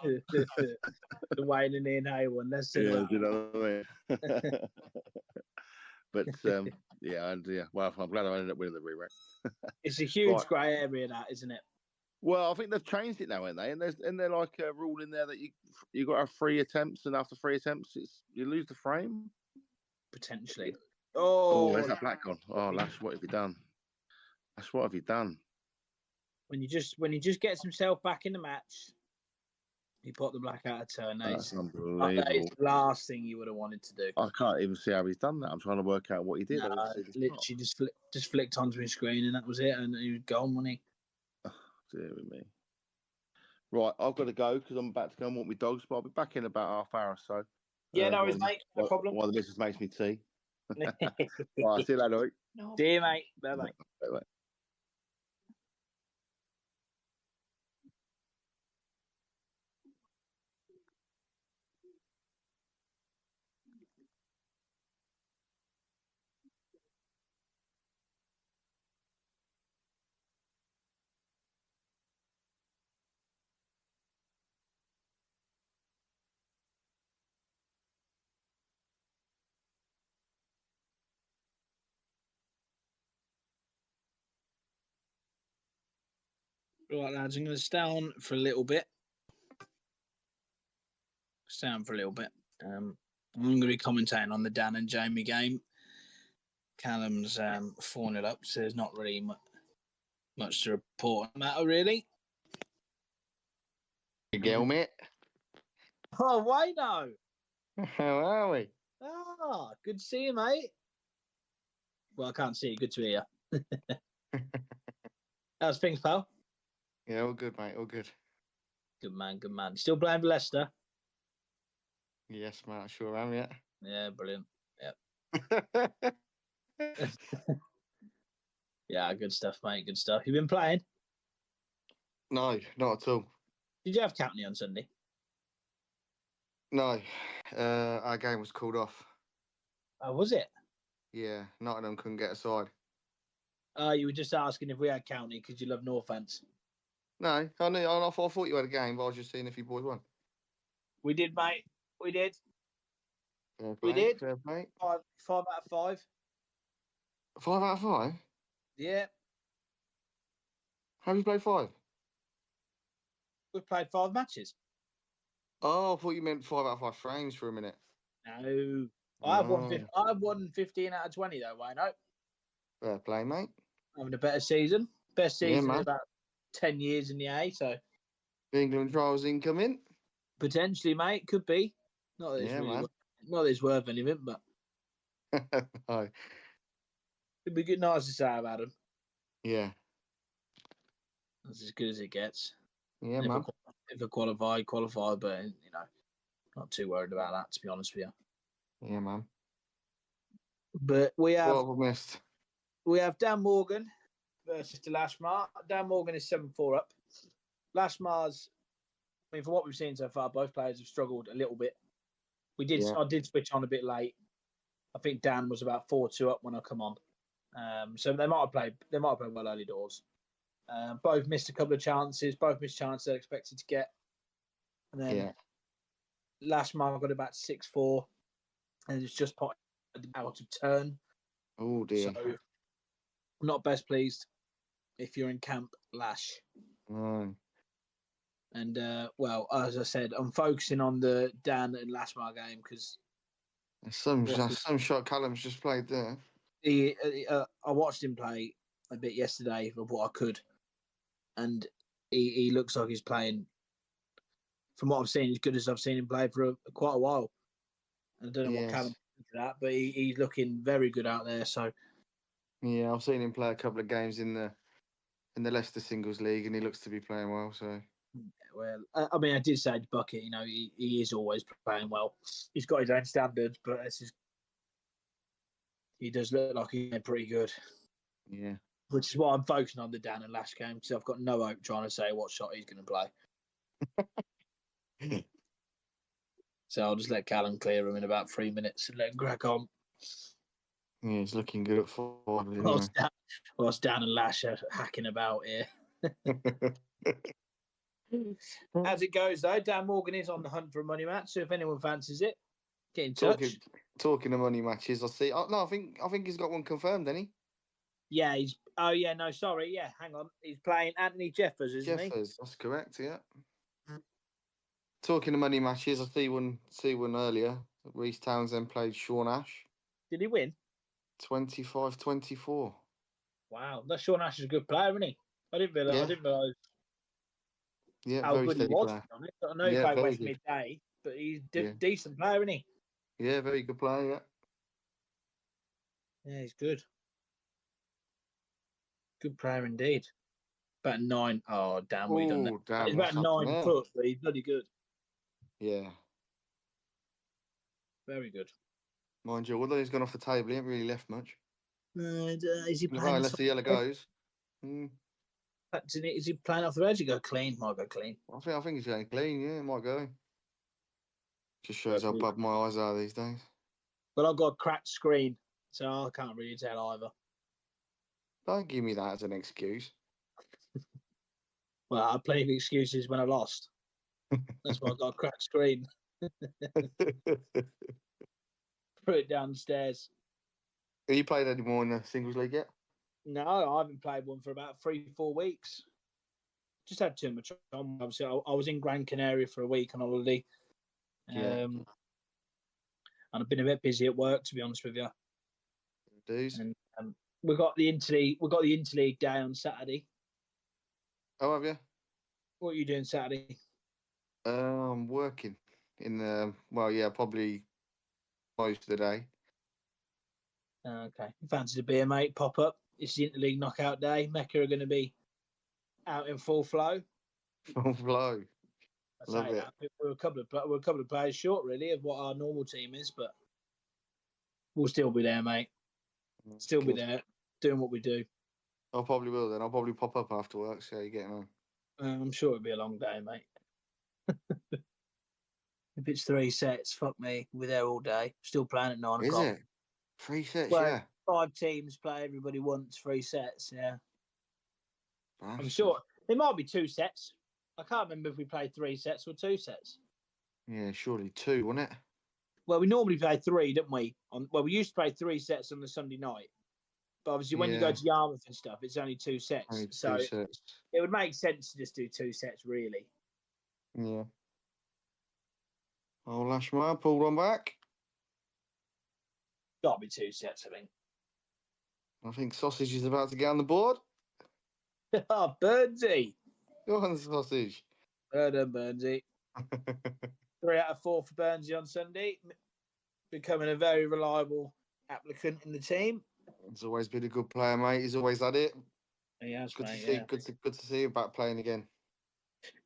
The Wayne and Ian Hay one. That's it. Yeah, you know what I mean? But well, I'm glad I ended up winning the re-rack. It's a huge grey area, that, isn't it? Well, I think they've changed it now, haven't they? And they're like a rule in there that you got to have 3 attempts, and after 3 attempts, you lose the frame. Potentially. Oh, where's that black gone? Oh, Lash, what have you done? Lash, what have you done? When he just gets himself back in the match, he put the black out of turn. That's unbelievable. That is the last thing you would have wanted to do. I can't even see how he's done that. I'm trying to work out what he did. No, literally just flicked onto his screen, and that was it. And he was gone, wasn't he? Oh, dear me. Right, I've got to go because I'm about to go and walk my dogs, but I'll be back in about half hour or so. Yeah, no worries, mate. No problem. While the missus makes me tea. Right, see you later. See you, mate. Bye-bye. Bye-bye. Right, lads, I'm going to stay on for a little bit. I'm going to be commentating on the Dan and Jamie game. Callum's 4-0 up, so there's not really much to report on the matter, really. You girl, mate. Oh, Wayno! How are we? Ah, good to see you, mate. Well, I can't see you. Good to hear you. How's things, pal? Yeah, all good, mate. All good. Good man, good man. Still playing for Leicester? Yes, mate. I sure am, yeah. Yeah, brilliant. Yeah, good stuff, mate. Good stuff. You been playing? No, not at all. Did you have County on Sunday? No. Our game was called off. Oh, was it? Yeah, Nottingham couldn't get a side. You were just asking if we had County because you love Northants. No, I knew. I thought you had a game, but I was just seeing if you boys won. We did, mate. We did. Fair We play, did. Fair play. 5 out of 5. 5 out of 5? Yeah. How have you played 5? We've played 5 matches. Oh, I thought you meant 5 out of 5 frames for a minute. No. I have won 15 out of 20, though, Wayno. Fair play, mate. Having a better season. Best season man. in about 10 years in the A, so. England trials incoming. Potentially, mate. Could be. Not that it's man. Not that it's worth anything, but Oh, it'd be good, nice to say about him. yeah. That's as good as it gets. Yeah, if man. If I qualify, but not too worried about that, to be honest with you. Yeah, man. But we have What have I missed? We have Dan Morgan versus the Lashmar. Dan Morgan is 7-4 up. Lashmar's, I mean, from what we've seen so far, both players have struggled a little bit. I did switch on a bit late. I think Dan was about 4-2 up when I come on. So they might have played well early doors. Both missed a couple of chances. Both missed chances they're expected to get. And then Lashmar got about 6-4, and it's just out of turn. Oh dear. So not best pleased if you're in camp Lash. No. And well, as I said, I'm focusing on the Dan and Lashmar game because Some shot Callum's just played there. I watched him play a bit yesterday of what I could, and he looks like he's playing. From what I've seen, as good as I've seen him play for quite a while. I don't know what Callum thinks of that, but he's looking very good out there. So yeah, I've seen him play a couple of games in the Leicester Singles League, and he looks to be playing well. So. Well, I mean, I did say to Bucket, he is always playing well. He's got his own standards, but he does look like he's pretty good. Yeah. Which is why I'm focusing on the Dan and Lash game, because I've got no hope trying to say what shot he's going to play. So I'll just let Callum clear him in about 3 minutes and let him crack on. Yeah, he's looking good at 4. Whilst Dan and Lash are hacking about here. As it goes, though, Dan Morgan is on the hunt for a money match, so if anyone fancies it, get in touch. Talking of money matches, I see. Oh, no, I think he's got one confirmed, hasn't he? Yeah, hang on. He's playing Anthony Jeffers, isn't he? Jeffers, that's correct, yeah. Talking of money matches, I see one earlier. Reece Townsend played Sean Ash. Did he win? 25-24. Wow, that Sean Ash is a good player, isn't he? I didn't realise yeah, how very good he steady was. player. I know he played West Midday, but he's decent player, isn't he? Yeah, very good player, yeah. Yeah, he's good. Good player indeed. About 9. Oh, damn, we done that. Damn, he's about 9 foot, but he's bloody good. Yeah. Very good. Mind you, although he's gone off the table, he ain't really left much. Is he playing? Unless the yellow goes. Is he playing off the edge? He go clean. Might go clean. I think he's going clean. Yeah, it might go. Just shows how bad my eyes are these days. Well, I've got a cracked screen, so I can't really tell either. Don't give me that as an excuse. Well, I had plenty of excuses when I lost. That's why I got a cracked screen. Put it downstairs. Have you played any more in the singles league yet? No, I haven't played one for about 3-4 weeks. Just had too much on. Obviously, I was in Gran Canaria for a week on holiday. Yeah. and I've been a bit busy at work, to be honest with you. Dudes. And we've got the interleague day on Saturday. Oh, have you? What are you doing Saturday? I'm working in the probably most of the day. Okay. Fancy the beer, mate? Pop up. It's the interleague knockout day. Mecca are going to be out in full flow. Full flow. Love it. We're a couple of players short, really, of what our normal team is, but we'll still be there, mate. Still be there, doing what we do. I probably will then. I'll probably pop up after work, see how you're getting on. I'm sure it'll be a long day, mate. If it's 3 sets, fuck me. We're there all day. Still playing at 9 o'clock. Is it? 3 sets, Well, yeah. 5 teams play everybody once, 3 sets, yeah. Bastard. I'm sure there might be 2 sets. I can't remember if we played 3 sets or 2 sets. Yeah, surely 2, wouldn't it? Well, we normally play 3, don't we? We used to play 3 sets on the Sunday night. But obviously, when you go to Yarmouth and stuff, it's only 2 sets. Only 2 so sets. it would make sense to just do 2 sets, really. Yeah. Oh, Lashmar pulled one back. Got to be 2 sets, I think. I think Sausage is about to get on the board. Oh, Burnsy. Go on, Sausage. Well done, Burnsy. 3 out of 4 for Burnsy on Sunday. Becoming a very reliable applicant in the team. He's always been a good player, mate. He's always had it. He has, good mate. To see, good to see him back playing again.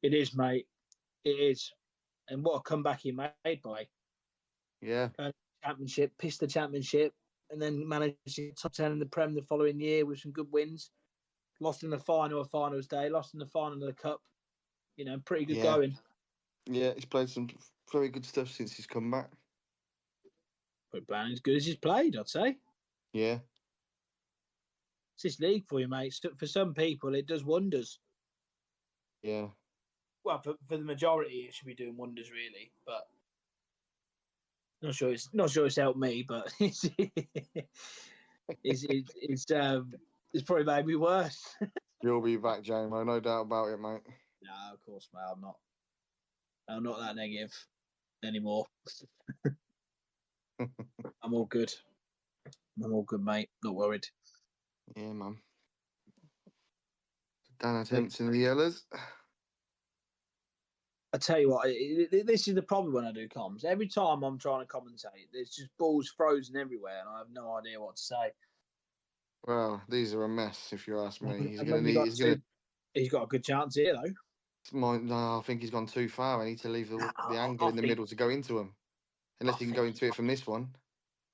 It is, mate. It is. And what a comeback he made by. Yeah. Championship, pissed the championship, and then managed to top 10 in the Prem the following year with some good wins. Lost in the final of finals day, lost in the final of the Cup. You know, pretty good going. Yeah, he's played some very good stuff since he's come back. But Brown as good as he's played, I'd say. Yeah. It's this league for you, mate. So for some people, it does wonders. Yeah. Well, for the majority, it should be doing wonders, really. But not sure it's helped me, but it's probably made me worse. You'll be back, Jamo. No doubt about it, mate. No, of course, mate. I'm not that negative anymore. I'm all good. Mate. Not worried. Yeah, man. Dan attempts in the yellows. I tell you what, this is the problem when I do comms. Every time I'm trying to commentate, there's just balls frozen everywhere, and I have no idea what to say. Well, these are a mess, if you ask me. He's got a good chance here, though. No, I think he's gone too far. I need to leave the angle in the middle to go into him. Unless he can go into it from this one.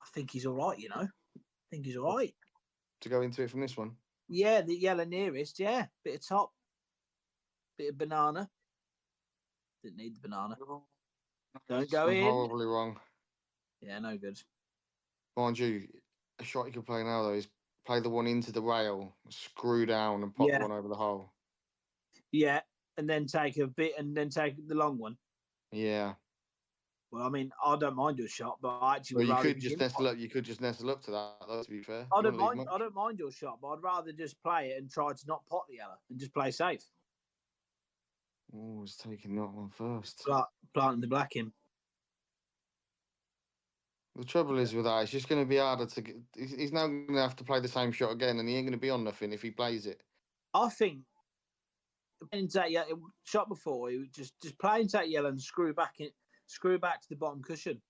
I think he's all right, you know. I think he's all right. To go into it from this one? Yeah, the yellow nearest, yeah. Bit of top. Bit of banana. Didn't need the banana. Don't go in. Horribly wrong. Yeah, no good. Mind you, a shot you can play now, though, is play the one into the rail, screw down and pop one over the hole. Yeah, and then take a bit and then take the long one. Yeah. Well, I mean, I don't mind your shot, but I actually you could just nestle up. You could just nestle up to that, though. To be fair, I don't mind your shot, but I'd rather just play it and try to not pot the yellow and just play safe. Oh, he's taking that one first. Planting the black in. The trouble is with that, it's just going to be harder to get. He's now going to have to play the same shot again, and he ain't going to be on nothing if he plays it. I think shot before, he would just play into that yellow and screw back to the bottom cushion,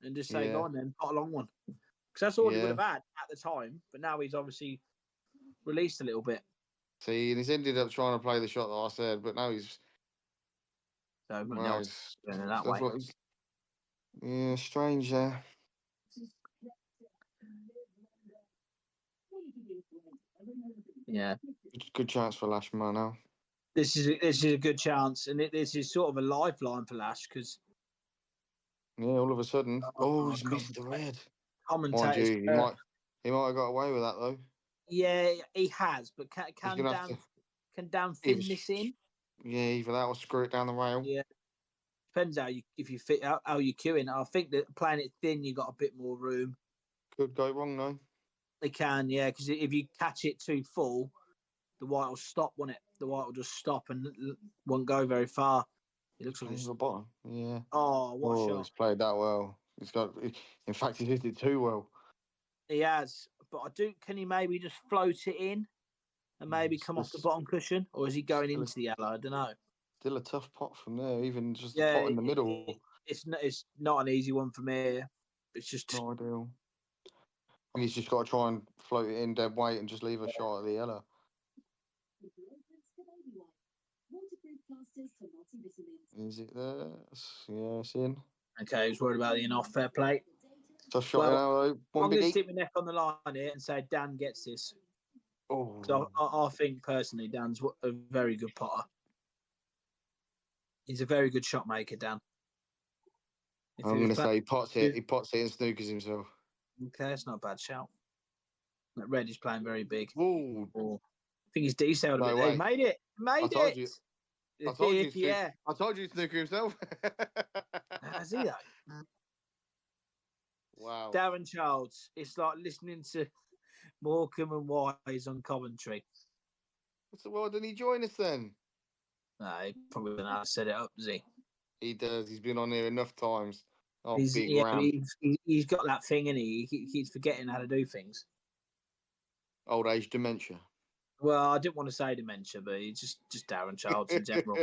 and just say, "Go on then, pot a long one," because that's all he would have had at the time. But now he's obviously released a little bit. See, and he's ended up trying to play the shot that I said, but now he's. So now he's going that way. Yeah, strange there. Yeah, good chance for Lashmar now. This is a good chance, and this is sort of a lifeline for Lash because. Yeah, all of a sudden, he's missed the red. Commentators, he might have got away with that though. Yeah, he has, but can Dan thin this in? Yeah, either that or screw it down the rail. Yeah, depends how you queuing. I think that playing it thin, you got a bit more room. Could go wrong though. They can, yeah, because if you catch it too full, the white will stop, won't it? The white will just stop and won't go very far. It looks like it's the bottom. Yeah. Oh, what a shot! He's played that well. In fact, he hit it too well. He has, but I do. Can he maybe just float it in and maybe come off the bottom cushion, or is he going into the yellow? I don't know. Still a tough pot from there, even just the pot in the middle. It's not an easy one for me. It's just not ideal. And he's just got to try and float it in dead weight and just leave a shot at the yellow. Is it there? Yeah, it's in. Okay, he's worried about the in-off fair play. Tough shot though. I'm going to stick my neck on the line here and say Dan gets this. Oh. So I think personally Dan's a very good potter. He's a very good shot maker, Dan. I'm going to say he pots it and snookers himself. Okay, that's not a bad shout. That red is playing very big. Ooh. I think he's detailed a bit. He made it. I told you. Yeah. I told you snooker himself. Has he though? Wow. Darren Childs. It's like listening to Morecambe and Wise on commentary. So why didn't he join us then? No, he probably didn't know how to set it up, does he? He does. He's been on here enough times. Oh, he's got that thing, and he keeps forgetting how to do things. Old age dementia. Well, I didn't want to say dementia, but he's just Darren Childs in general.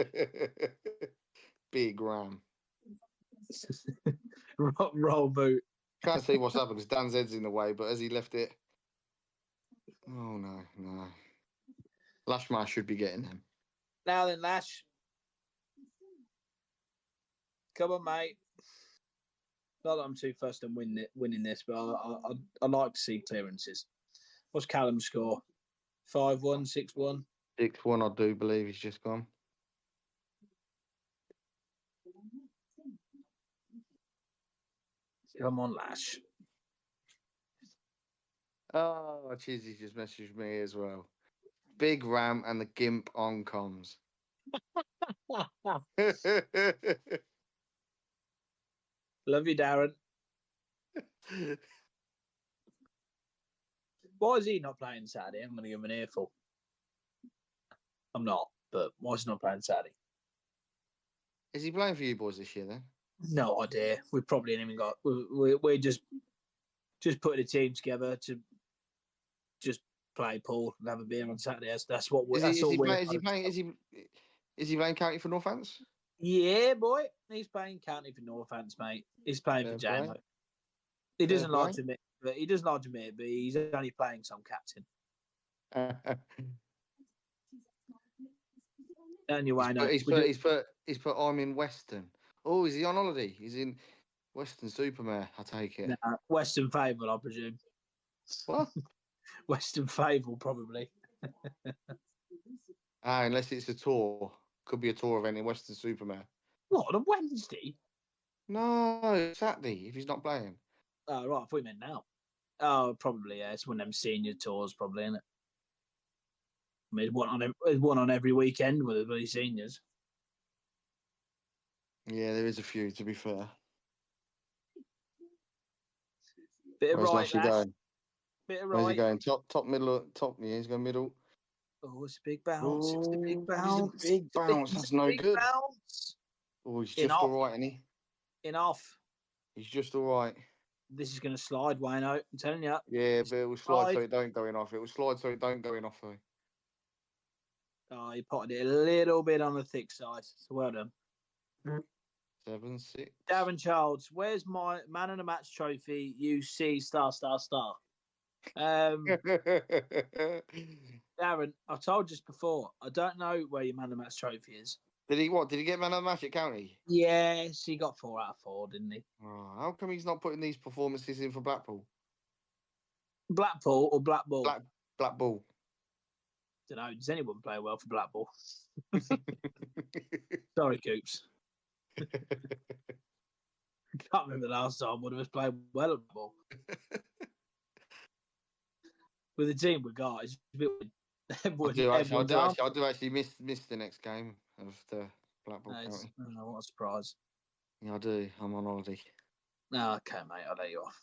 Big ram. Roll boot. Can't see what's happened because Dan's head's in the way, but has he left it? Oh, no. Lashmar should be getting him. Now then, Lash. Come on, mate. Not that I'm too fussed on winning this, but I like to see clearances. What's Callum's score? 5-1, 6-1? 6-1, I do believe he's just gone. Come on, Lash. Oh, Chizzy's just messaged me as well. Big Ram and the Gimp on comms. Love you, Darren. Why is he not playing Saturday? I'm going to give him an earful. I'm not, but why is he not playing Saturday? Is he playing for you boys this year then? No idea. We probably ain't even got. We're just putting a team together to just play pool and have a beer on Saturday. That's what we're. Is he playing county for Northants? Yeah, boy. He's playing county for Northants, mate. He's playing for JMO. He doesn't like to admit, but he's only playing some captain. Anyway, he's put I'm in Western. Oh, is he on holiday? He's in Western Supermare, I take it. Nah, Western Fable, I presume. What? Western Fable, probably. Unless it's a tour. Could be a tour event in Western Supermare. What, on Wednesday? No, Saturday, if he's not playing. Oh, right, I thought you meant now. Oh, probably, yeah. It's one of them senior tours, probably, isn't it? I mean, one on every weekend with the bloody seniors. Yeah, there is a few, to be fair. Bit of right, Lash. Bit of right. Where's he going? Top, middle, top. Yeah, he's going middle. Oh, it's a big bounce. It's a big bounce. It's a big bounce. That's no good. Bounce. Oh, he's just all right, isn't he? Enough. He's just all right. This is going to slide, Wayno. I'm telling you. Yeah, but it will slide so it don't go in off. It will slide so it don't go in off, though. Oh, he potted it a little bit on the thick side. So well done. 7-6. Darren Childs, where's my man of the match trophy? UC star. Darren, I've told you this before. I don't know where your man of the match trophy is. Did he what? Did he get man of the match at County? Yes, he got 4 out of 4, didn't he? Oh, how come he's not putting these performances in for Blackpool? Blackpool or Blackball? Blackpool. Don't know. Does anyone play well for Blackpool? Sorry, Coops. Can't remember the last time one of us played well at ball. With the team we got, it's a bit. I do actually miss the next game of the Blackpool County. Oh, what a surprise! Yeah, I do. I'm on holiday. No, okay, mate. I'll let you off.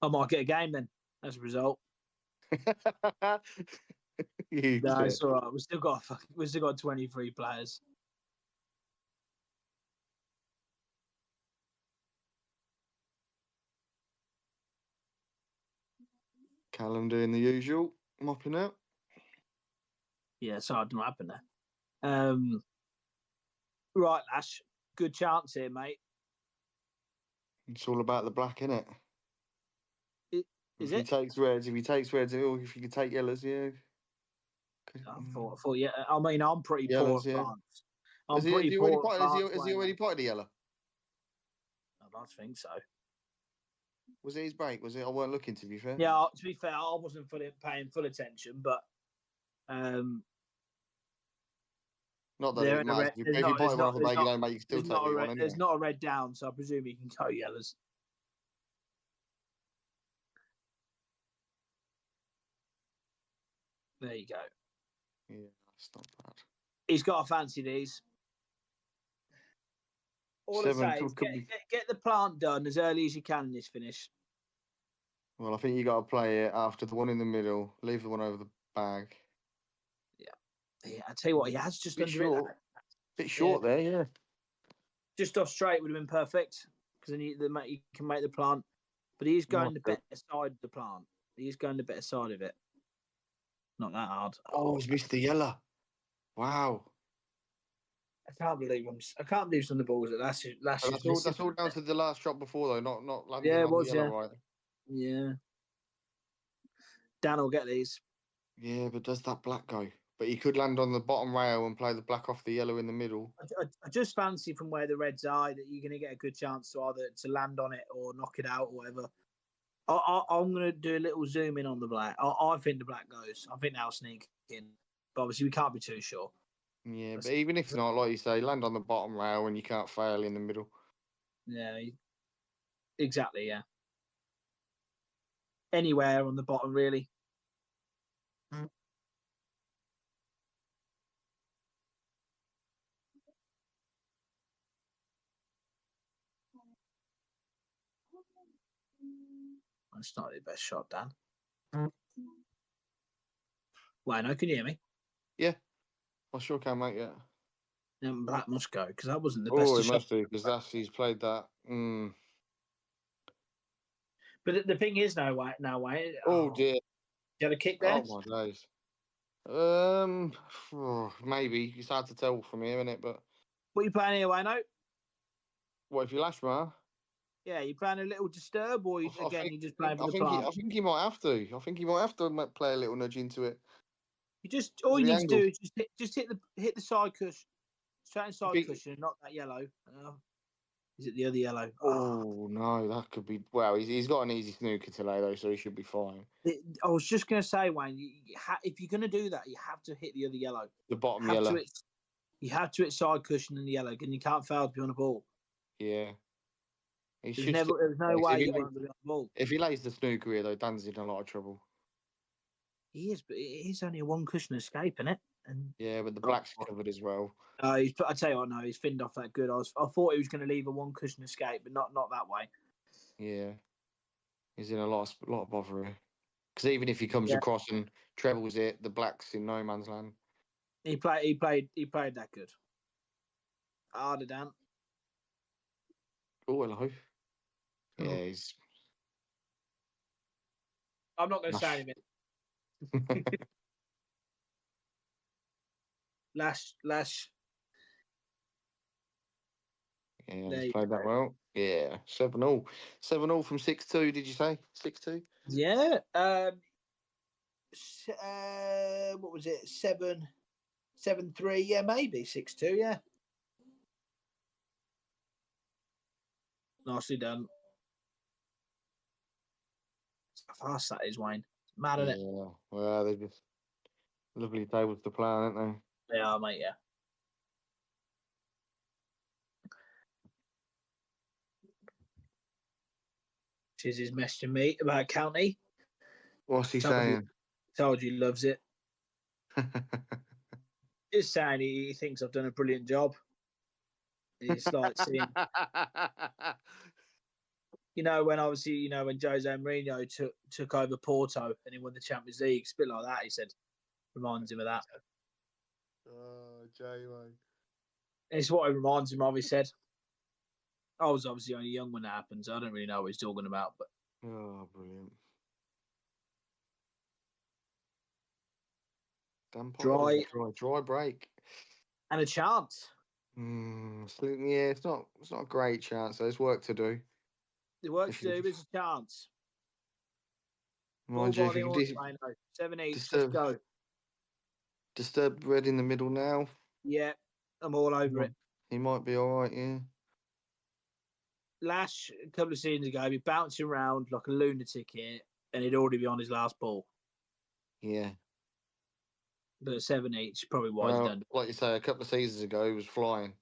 I might get a game then. As a result. No, it's all right. We still got 23 players. Callum doing the usual, mopping up. Yeah, it's hard to happen there. Right, Lash. Good chance here, mate. It's all about the black, innit? Is If it? he takes reds, or if he can take yellows, yeah. I thought, yeah. I mean, I'm pretty Yellows, poor at yeah. plants. I'm pretty poor at plants. Has he already potted a yellow? I don't think so. Was it his break? Was it? I weren't looking, to be fair. Yeah, to be fair, I wasn't paying full attention, but Not that it matters. If you potted one off the break, you don't make, you can still take what you want anyway. There's not a red down, so I presume he can go yellows. There you go. Yeah, that's not bad. He's got to fancy these. All I say is get the plant done as early as you can in this finish. Well, I think you got to play it after the one in the middle, leave the one over the bag. Yeah, I tell you what, he has just under short. it. Bit short there, yeah. Just off straight would have been perfect because then you can make the plant. But he is going the better side of the plant. He is going the better side of it. Not that hard. Oh, he's missed the yellow. Wow. I can't believe some of the balls that's all down to the last shot before though, not landing it on was, the yellow, right? Yeah. Dan will get these. Yeah, but does that black go? But he could land on the bottom rail and play the black off the yellow in the middle. I just fancy from where the reds are that you're going to get a good chance to either to land on it or knock it out or whatever. I'm going to do a little zoom in on the black. I think the black goes. I think they'll sneak in. But obviously, we can't be too sure. Yeah, but even if not, like you say, land on the bottom rail and you can't fail in the middle. Yeah, exactly, yeah. Anywhere on the bottom, really. That's not the best shot, Dan. Why no? Can you hear me? Yeah, I sure can, mate. Yeah. Black must go because that wasn't the best. Oh, it must do because he's played that. But the thing is, no way. Oh dear. You had a kick there? Oh my days. Maybe it's hard to tell from here, isn't it? But what are you playing here, Wayno? What if you Lashmar? Yeah, you playing a little disturb, or you just playing for the plant? I think he might have to. I think he might have to play a little nudge into it. All you need to do is just hit the side cushion, straight side cushion, and not that yellow. Is it the other yellow? Oh no, that could be. Well, he's got an easy snooker today though, so he should be fine. I was just going to say, Wayne, if you're going to do that, you have to hit the other yellow. The bottom yellow. You have to hit side cushion and the yellow, and you can't fail to be on the ball. Yeah. There's no way you won't be on the ball. If he lays the snooker here, though, Dan's in a lot of trouble. He is, but it is only a one cushion escape, isn't it? And yeah, but the black's covered as well. I tell you what, no, he's finned off that good. I thought he was going to leave a one cushion escape, but not that way. Yeah, he's in a lot of bother here. Because even if he comes across and trebles it, the black's in no man's land. He played that good. Harder, Dan. Oh, hello. Yeah, he's. I'm not going to say anything. Lash. Yeah, he's played that well. Yeah, 7-0. 7-0 from 6-2, did you say? 6-2? Yeah. What was it? 7-3. Yeah, maybe 6-2. Yeah. Nicely done. How fast that is, Wayne. It's mad, isn't it? Yeah. Well, they're just lovely tables to play on, aren't they? They are, mate. Yeah. Cheers, he's messaging me about County. What's he saying? Told you he loves it. Just saying he thinks I've done a brilliant job. It's like seeing, when when Jose Mourinho took over Porto and he won the Champions League, it's a bit like that. He said, reminds him of that. Oh, J-Mo. It's what it reminds him of. He said, I was obviously only young when that happened, so I don't really know what he's talking about. But oh, brilliant. Dan Dry. Dry break. And a chance. Yeah, it's not a great chance. There's work to do. The work to do is a chance. Mind you, if you can 7 each, let's go. disturb Red in the middle now. Yeah, I'm all over it. He might be all right, yeah. Lash, a couple of seasons ago, he'd be bouncing around like a lunatic here, and he'd already be on his last ball. Yeah. But at 7 each, probably wise done. Like you say, a couple of seasons ago, he was flying.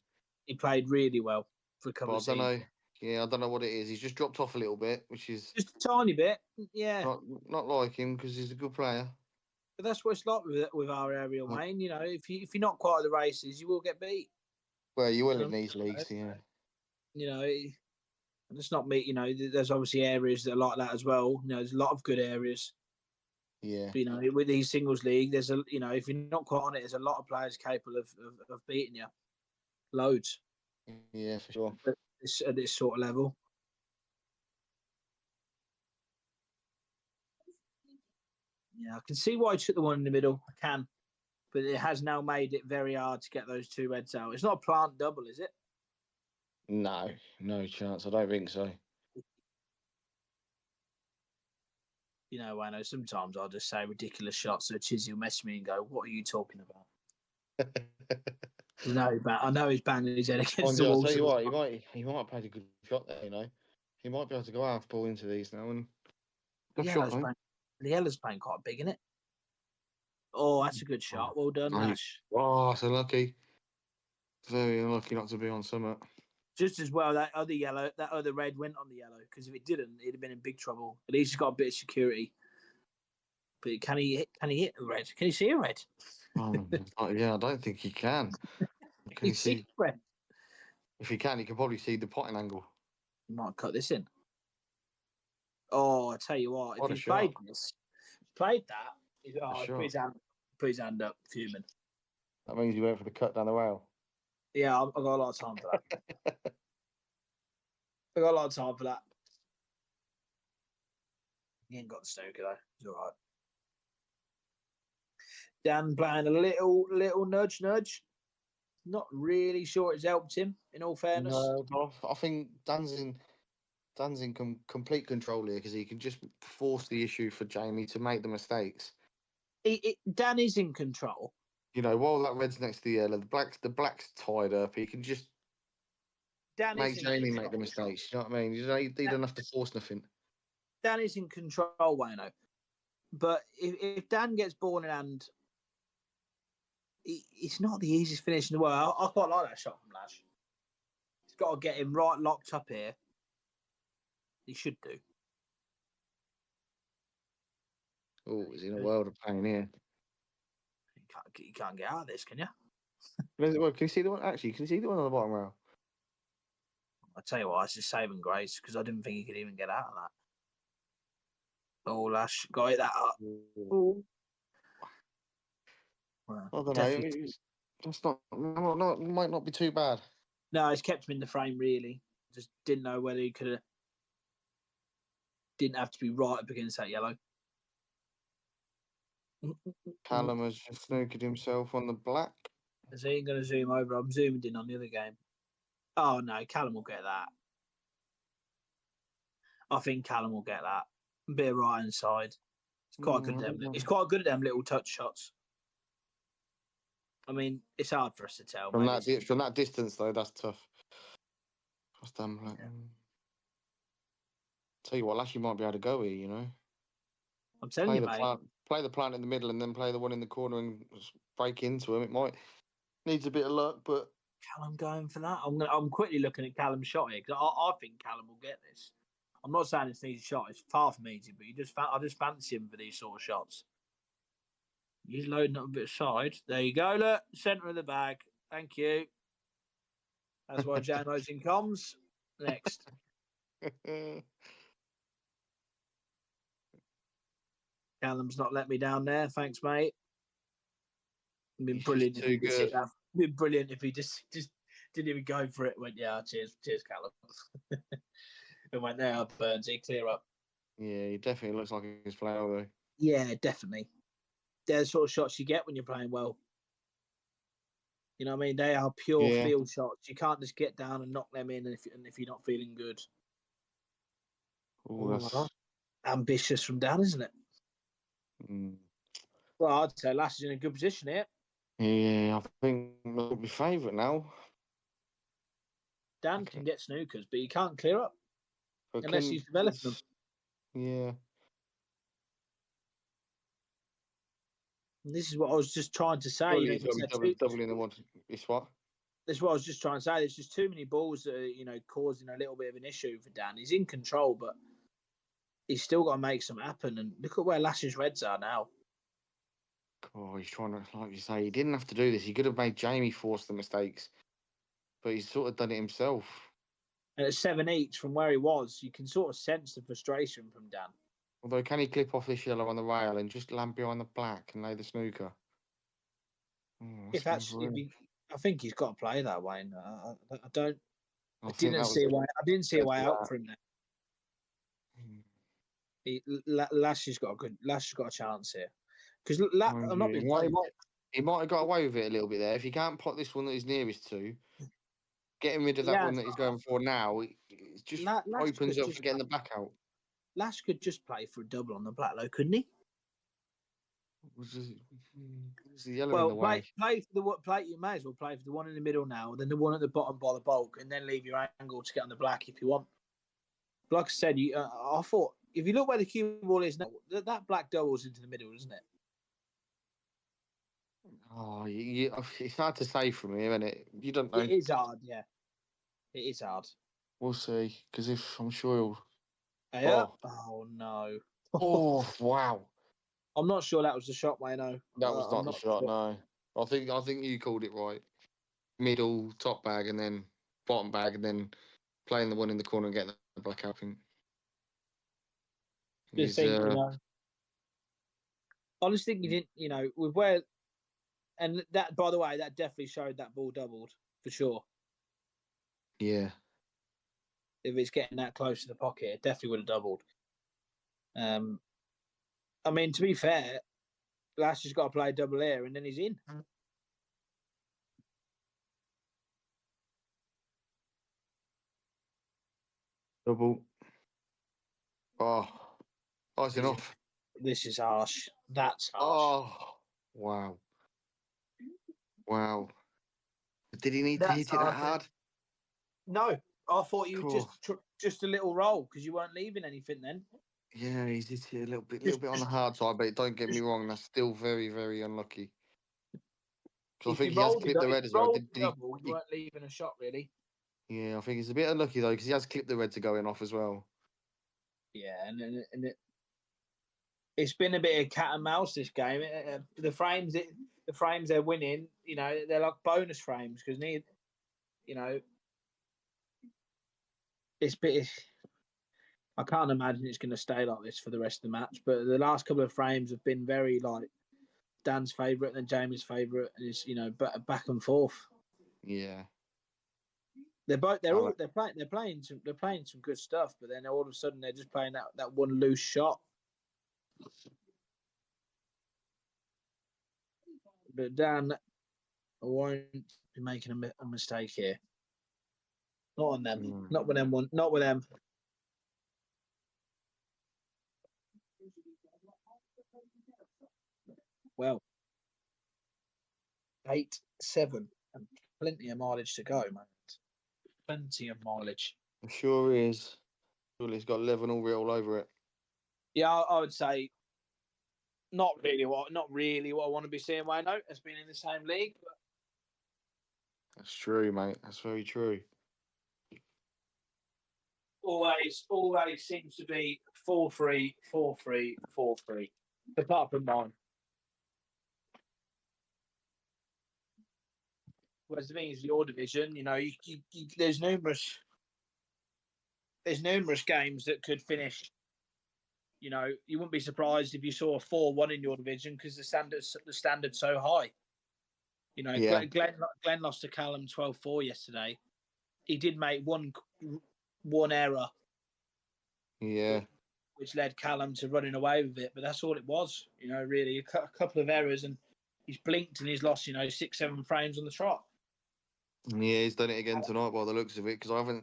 He played really well for a couple of seasons. I don't know. Yeah, I don't know what it is. He's just dropped off a little bit, which is just a tiny bit. Yeah. Not like him because he's a good player. But that's what it's like with our area, Wayne. You know, if you're not quite at the races, you will get beat. Well, you will in these leagues, yeah. You know, it's not me. You know, there's obviously areas that are like that as well. You know, there's a lot of good areas. Yeah. But, you know, with these singles league, there's if you're not quite on it, there's a lot of players capable of beating you. Loads. Yeah, for sure. At this sort of level. Yeah, I can see why he took the one in the middle. I can. But it has now made it very hard to get those two reds out. It's not a plant double, is it? No chance. I don't think so. You know, I know sometimes I'll just say ridiculous shots, so Chizzy will message me and go, "What are you talking about?" I know he's banging his head against the wall. I'll tell you what, he might have played a good shot there, you know. He might be able to go half ball into these now. And the yellow's playing quite big, isn't it? Oh, that's a good shot. Well done, Nash. Oh, so lucky. Very unlucky not to be on summit. Just as well, that other red went on the yellow, because if it didn't, he'd have been in big trouble. At least he's got a bit of security. But can he hit a red? Can he see a red? Yeah, I don't think he can. Can he see red? If he can probably see the potting angle. He might cut this in. Oh, I tell you what, if he played that, he's put his hand up, fuming. That means he went for the cut down the rail. Yeah, I've got a lot of time for that. I've got a lot of time for that. He ain't got the snooker though. He's all right. Dan playing a little nudge. Not really sure it's helped him, in all fairness. No, I think Dan's in complete control here because he can just force the issue for Jamie to make the mistakes. Dan is in control. You know, while that red's next to the yellow, the black's tied up. He can just make Jamie make the mistakes. You know what I mean? He don't have to force nothing. Dan is in control, Wayno. But if Dan gets ball in hand, it's not the easiest finish in the world. I quite like that shot from Lash. He's got to get him right locked up here. He should do. Oh, he's in a world of pain here. You can't get out of this, can you? Well, can you see the one? Actually, can you see the one on the bottom rail? I tell you what, it's just saving grace because I didn't think he could even get out of that. Oh, Lash, got it that up. Well, I don't know. That's might not be too bad. No, it's kept him in the frame, really. Just didn't know whether he could have. Didn't have to be right up against that yellow. Callum has just snookered himself on the black. Is he going to zoom over? I'm zooming in on the other game. Oh, no, Callum will get that. I think Callum will get that. A bit of right hand side. It's quite good. He's quite good at them little touch shots. I mean, it's hard for us to tell. From that distance, though, that's tough. That's damn right. Tell you what, Lashley might be able to go here, you know. I'm telling you, mate. Play the plant in the middle and then play the one in the corner and break into him. It might needs a bit of luck, but Callum going for that. I'm quickly looking at Callum's shot here because I think Callum will get this. I'm not saying it's an easy shot; it's far from easy, but I just fancy him for these sort of shots. He's loading up a bit of side. There you go. Look, centre of the bag. Thank you. That's why Jamo's in comms. Next. Callum's not let me down there. Thanks, mate. Been brilliant. Too good. Been brilliant if he just didn't even go for it. Went, yeah, cheers, Callum. And went there, Burnsy, clear up. Yeah, he definitely looks like he's playing though. Yeah, definitely. they're the sort of shots you get when you're playing well. You know what I mean? They are pure field shots. You can't just get down and knock them in if you're not feeling good. Oh, that's ambitious from Dan, isn't it? Well, I'd say Lass is in a good position here. Yeah, I think that'll be favourite now. Dan can get snookers, but he can't clear up unless he's developing them. Yeah. And this is what I was just trying to say. He's got to be doubling the one. It's what? That's what I was just trying to say. There's just too many balls that are, causing a little bit of an issue for Dan. He's in control, but he's still got to make some happen. And look at where Lash's Reds are now. Oh, he's trying to, like you say, he didn't have to do this. He could have made Jamie force the mistakes, but he's sort of done it himself. And at 7 each from where he was, you can sort of sense the frustration from Dan. Although, can he clip off this yellow on the rail and just land behind the black and lay the snooker? I think he's got to play that way. I didn't see a way out for him there. Lash has got a chance here. Because he might have got away with it a little bit there. If he can't pot this one that he's nearest to, getting rid of that one that he's going for now, it just opens up for getting the black out. Lash could just play for a double on the black, though, couldn't he? The yellow in the way. You may as well play for the one in the middle now, then the one at the bottom by the bulk, and then leave your angle to get on the black if you want. But like I said, I thought if you look where the cue ball is now, that black doubles into the middle, isn't it? Oh, it's hard to say from here, isn't it? You don't know. It is hard, yeah. It is hard. We'll see, because I'm sure he'll. Yeah. Oh no. Oh wow. I'm not sure that was the shot, Wayno. That was not the shot, no. I think you called it right. Middle, top bag, and then bottom bag, and then playing the one in the corner and getting the black out. I think. I just think you didn't, with where, and that, by the way, that definitely showed that ball doubled for sure. Yeah. If it's getting that close to the pocket, it definitely would have doubled. I mean, to be fair, Lash has got to play double here, and then he's in. Double. Oh, it's enough. This is harsh. That's harsh. Oh, wow. Did he need to hit it that hard? No, I thought you were just a little roll because you weren't leaving anything then. Yeah, he's hit it a little bit on the hard side, but don't get me wrong, that's still very, very unlucky. Because I think he has clipped the red as well. You weren't leaving a shot, really. Yeah, I think it's a bit unlucky though because he has clipped the red to going off as well. Yeah, and it's been a bit of cat and mouse this game. The frames they're winning, they're like bonus frames because I can't imagine it's going to stay like this for the rest of the match. But the last couple of frames have been very like Dan's favourite and then Jamie's favourite, and it's back and forth. Yeah, they're playing some good stuff, but then all of a sudden they're just playing that one loose shot. But Dan won't be making a mistake here. Not on them. Not with them. Not with them. Well, 8-7 and plenty of mileage to go, mate. Plenty of mileage. It sure is. Surely it's got 11 all over it. Yeah, I would say not really what I want to be seeing. Wayno has been in the same league. But... That's true, mate. That's very true. Always seems to be 4-3, 4-3, 4-3. Apart from mine. Whereas the thing is, your division, there's numerous games that could finish. You wouldn't be surprised if you saw a 4-1 in your division because the standard's so high. Yeah. Glenn lost to Callum 12-4 yesterday. He did make one error. Yeah. which led Callum to running away with it. But that's all it was, really a couple of errors, and he's blinked and he's lost, 6-7 frames on the trot. Yeah, he's done it again tonight by the looks of it. Because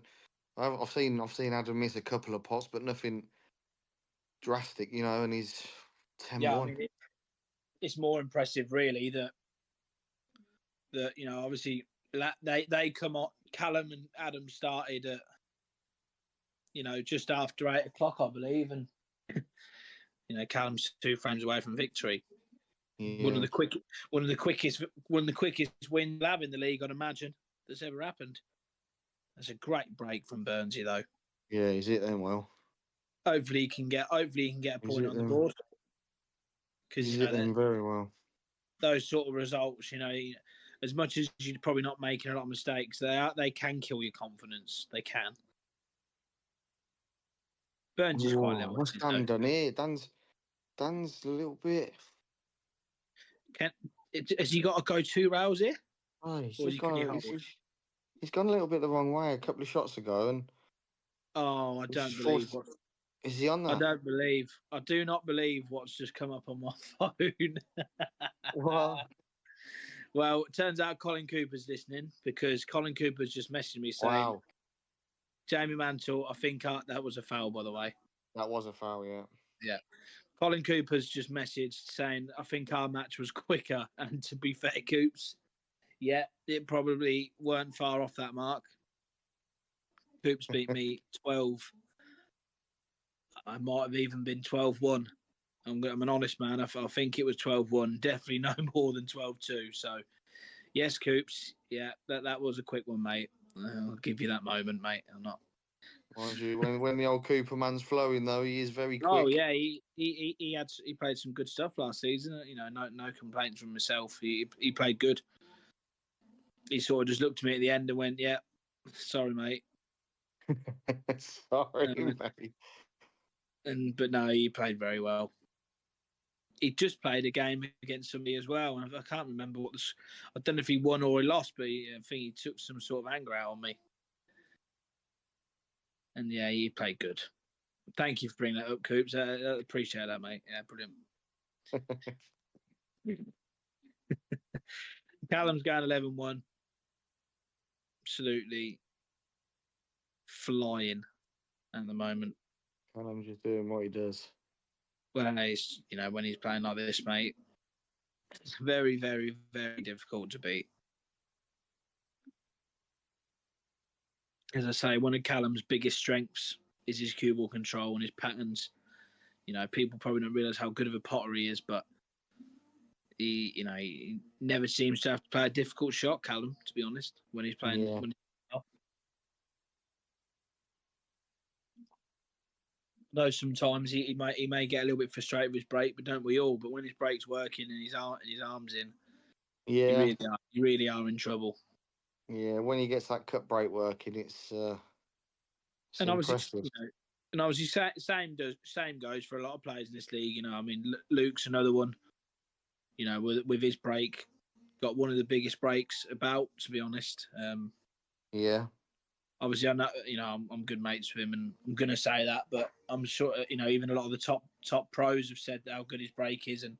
I've seen Adam miss a couple of pots, but nothing drastic, and he's 10-1. Yeah, I mean, it's more impressive, really, that obviously they come on. Callum and Adam started at just after 8 o'clock, I believe, and Callum's 2 frames away from victory. Yeah. One of the quickest wins we'll have in the league, I'd imagine, that's ever happened. That's a great break from Burnsy, though. Yeah, he's hit them well. Hopefully he can get a point on the board. Because he's hit them very well. Those sort of results, as much as you're probably not making a lot of mistakes, they can kill your confidence. They can. Burns is quite level. What's Dan done here? Dan's a little bit. Has he got to go 2 rails here? Oh, he's gone a little bit the wrong way a couple of shots ago, and I don't believe. Is he on that? I do not believe what's just come up on my phone. Well, it turns out Colin Cooper's listening, because Colin Cooper's just messaged me saying, wow. Jamie Mantle, I think that was a foul, by the way. That was a foul, yeah. Yeah. Colin Cooper's just messaged saying, I think our match was quicker. And to be fair, Coops, yeah, it probably weren't far off that mark. Coops beat me 12. I might have even been 12-1. I'm an honest man. I think it was 12-1. Definitely no more than 12-2. So, yes, Coops. Yeah, that was a quick one, mate. I'll give you that moment, mate. I'm not. Mind you, when the old Cooper man's flowing, though, he is very quick. Oh yeah, he played some good stuff last season. No complaints from myself. He played good. He sort of just looked at me at the end and went, "Yeah, sorry, mate." Sorry, mate. But no, he played very well. He just played a game against somebody as well, and I can't remember I don't know if he won or he lost, but I think he took some sort of anger out on me. And yeah, he played good. Thank you for bringing that up, Coops. I appreciate that, mate. Yeah, brilliant. Callum's going 11-1. Absolutely flying at the moment. Callum's just doing what he does. Well, he's, when he's playing like this, mate, it's very, very, very difficult to beat. As I say, one of Callum's biggest strengths is his cue ball control and his patterns. People probably don't realise how good of a potter he is, but he never seems to have to play a difficult shot, Callum, to be honest, when he's playing. Yeah. Though sometimes he may get a little bit frustrated with his break, but don't we all? But when his break's working and his arms in, yeah, you really are in trouble. Yeah, when he gets that cut break working, it's and impressive. Obviously, same goes for a lot of players in this league. I mean, Luke's another one. With his break, got one of the biggest breaks about, to be honest. Yeah. Obviously, I know, I'm good mates with him, and I'm going to say that, but I'm sure, even a lot of the top pros have said how good his break is, and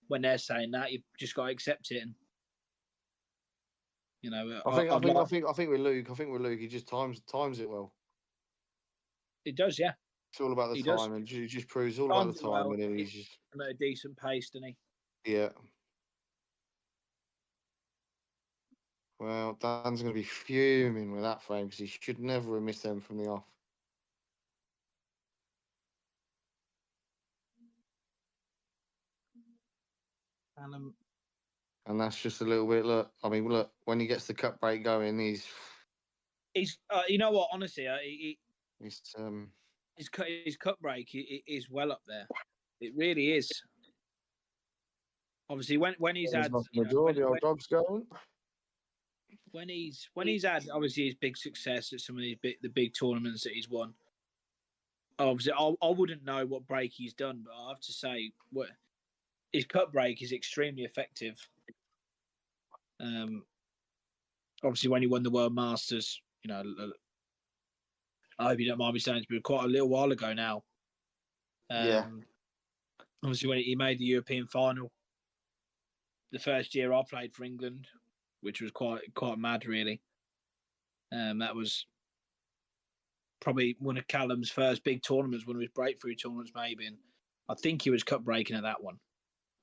when they're saying that, you've just got to accept it. And I think with Luke, he just times it well. It does, yeah. It's all about the time, and it just proves all about the time, and then he's just at a decent pace, doesn't he? Yeah. Well, Dan's going to be fuming with that frame because he should never have missed them from the off. And that's just a little bit. Look, when he gets the cut break going, he's. You know what? Honestly, his cut break is well up there. It really is. Obviously, when he's had the old dog's going. When he's had obviously his big success at some of the big tournaments that he's won. Obviously, I wouldn't know what break he's done, but I have to say, his cut break is extremely effective. Obviously, when he won the World Masters, I hope you don't mind me saying it's been quite a little while ago now. Obviously, when he made the European final, the first year I played for England, which was quite mad, really. That was probably one of Callum's first big tournaments, one of his breakthrough tournaments, maybe. And I think he was cup breaking at that one.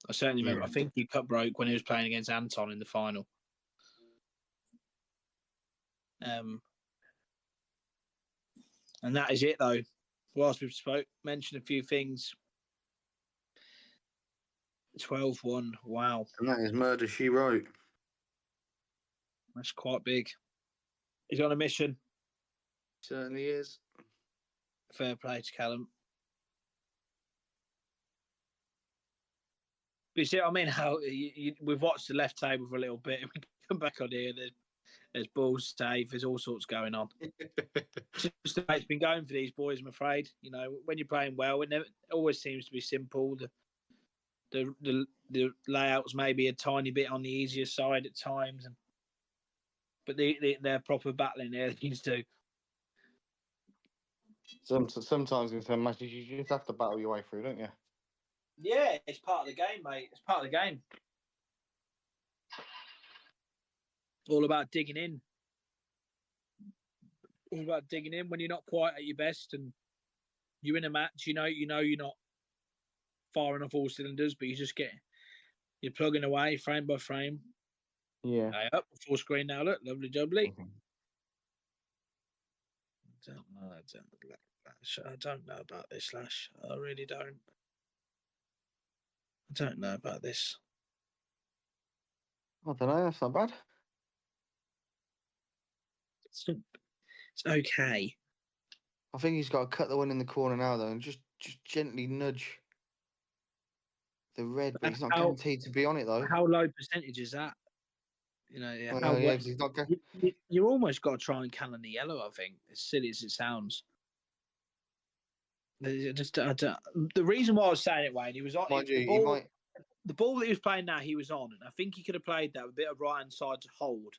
I certainly remember. I think he cup broke when he was playing against Anton in the final. And that is it, though. Whilst we've mentioned a few things. 12-1. Wow. And that is Murder, She Wrote. That's quite big. He's on a mission. Certainly is. Fair play to Callum. But you see what I mean? How we've watched the left table for a little bit. We come back on here. There's balls safe. There's all sorts going on. Just the way it's been going for these boys, I'm afraid. You know, when you're playing well, it always seems to be simple. The layouts maybe a tiny bit on the easier side at times, but they're proper battling there. These two. Sometimes in some matches you just have to battle your way through, don't you? Yeah, it's part of the game, mate. It's part of the game. All about digging in. All about digging in when you're not quite at your best and you're in a match. You know you're not firing off all cylinders, but you're plugging away frame by frame. Yeah. Up full screen now. Look, lovely jubbly. I don't know about this, Lash. I really don't. I don't know about this. I don't know. That's not bad. It's okay. I think he's got to cut the one in the corner now, though, and just gently nudge the red. But he's not guaranteed to be on it, though. How low percentage is that? You know, you almost got to try and cannon the yellow. I think, as silly as it sounds. The reason why I was saying it, Wayne, he was on the ball that he was playing now. He was on, and I think he could have played that with a bit of right hand side to hold,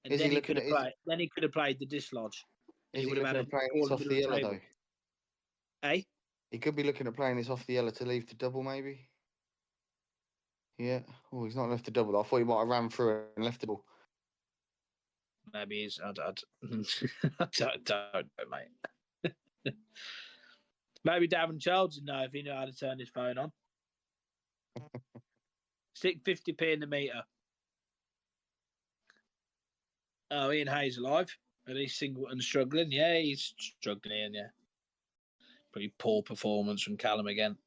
and then he could have played the dislodge. Is he looking at playing this off the yellow though? Eh? He could be looking at playing this off the yellow to leave the double, maybe. Yeah. Oh, he's not left the double. I thought he might have ran through it and left the ball. Maybe he's. I don't know, mate. Maybe Davin Childs would know if he knew how to turn his phone on. Stick 50p in the meter. Oh, Ian Hayes alive. At least Singleton struggling. Yeah, he's struggling, yeah. Pretty poor performance from Callum again.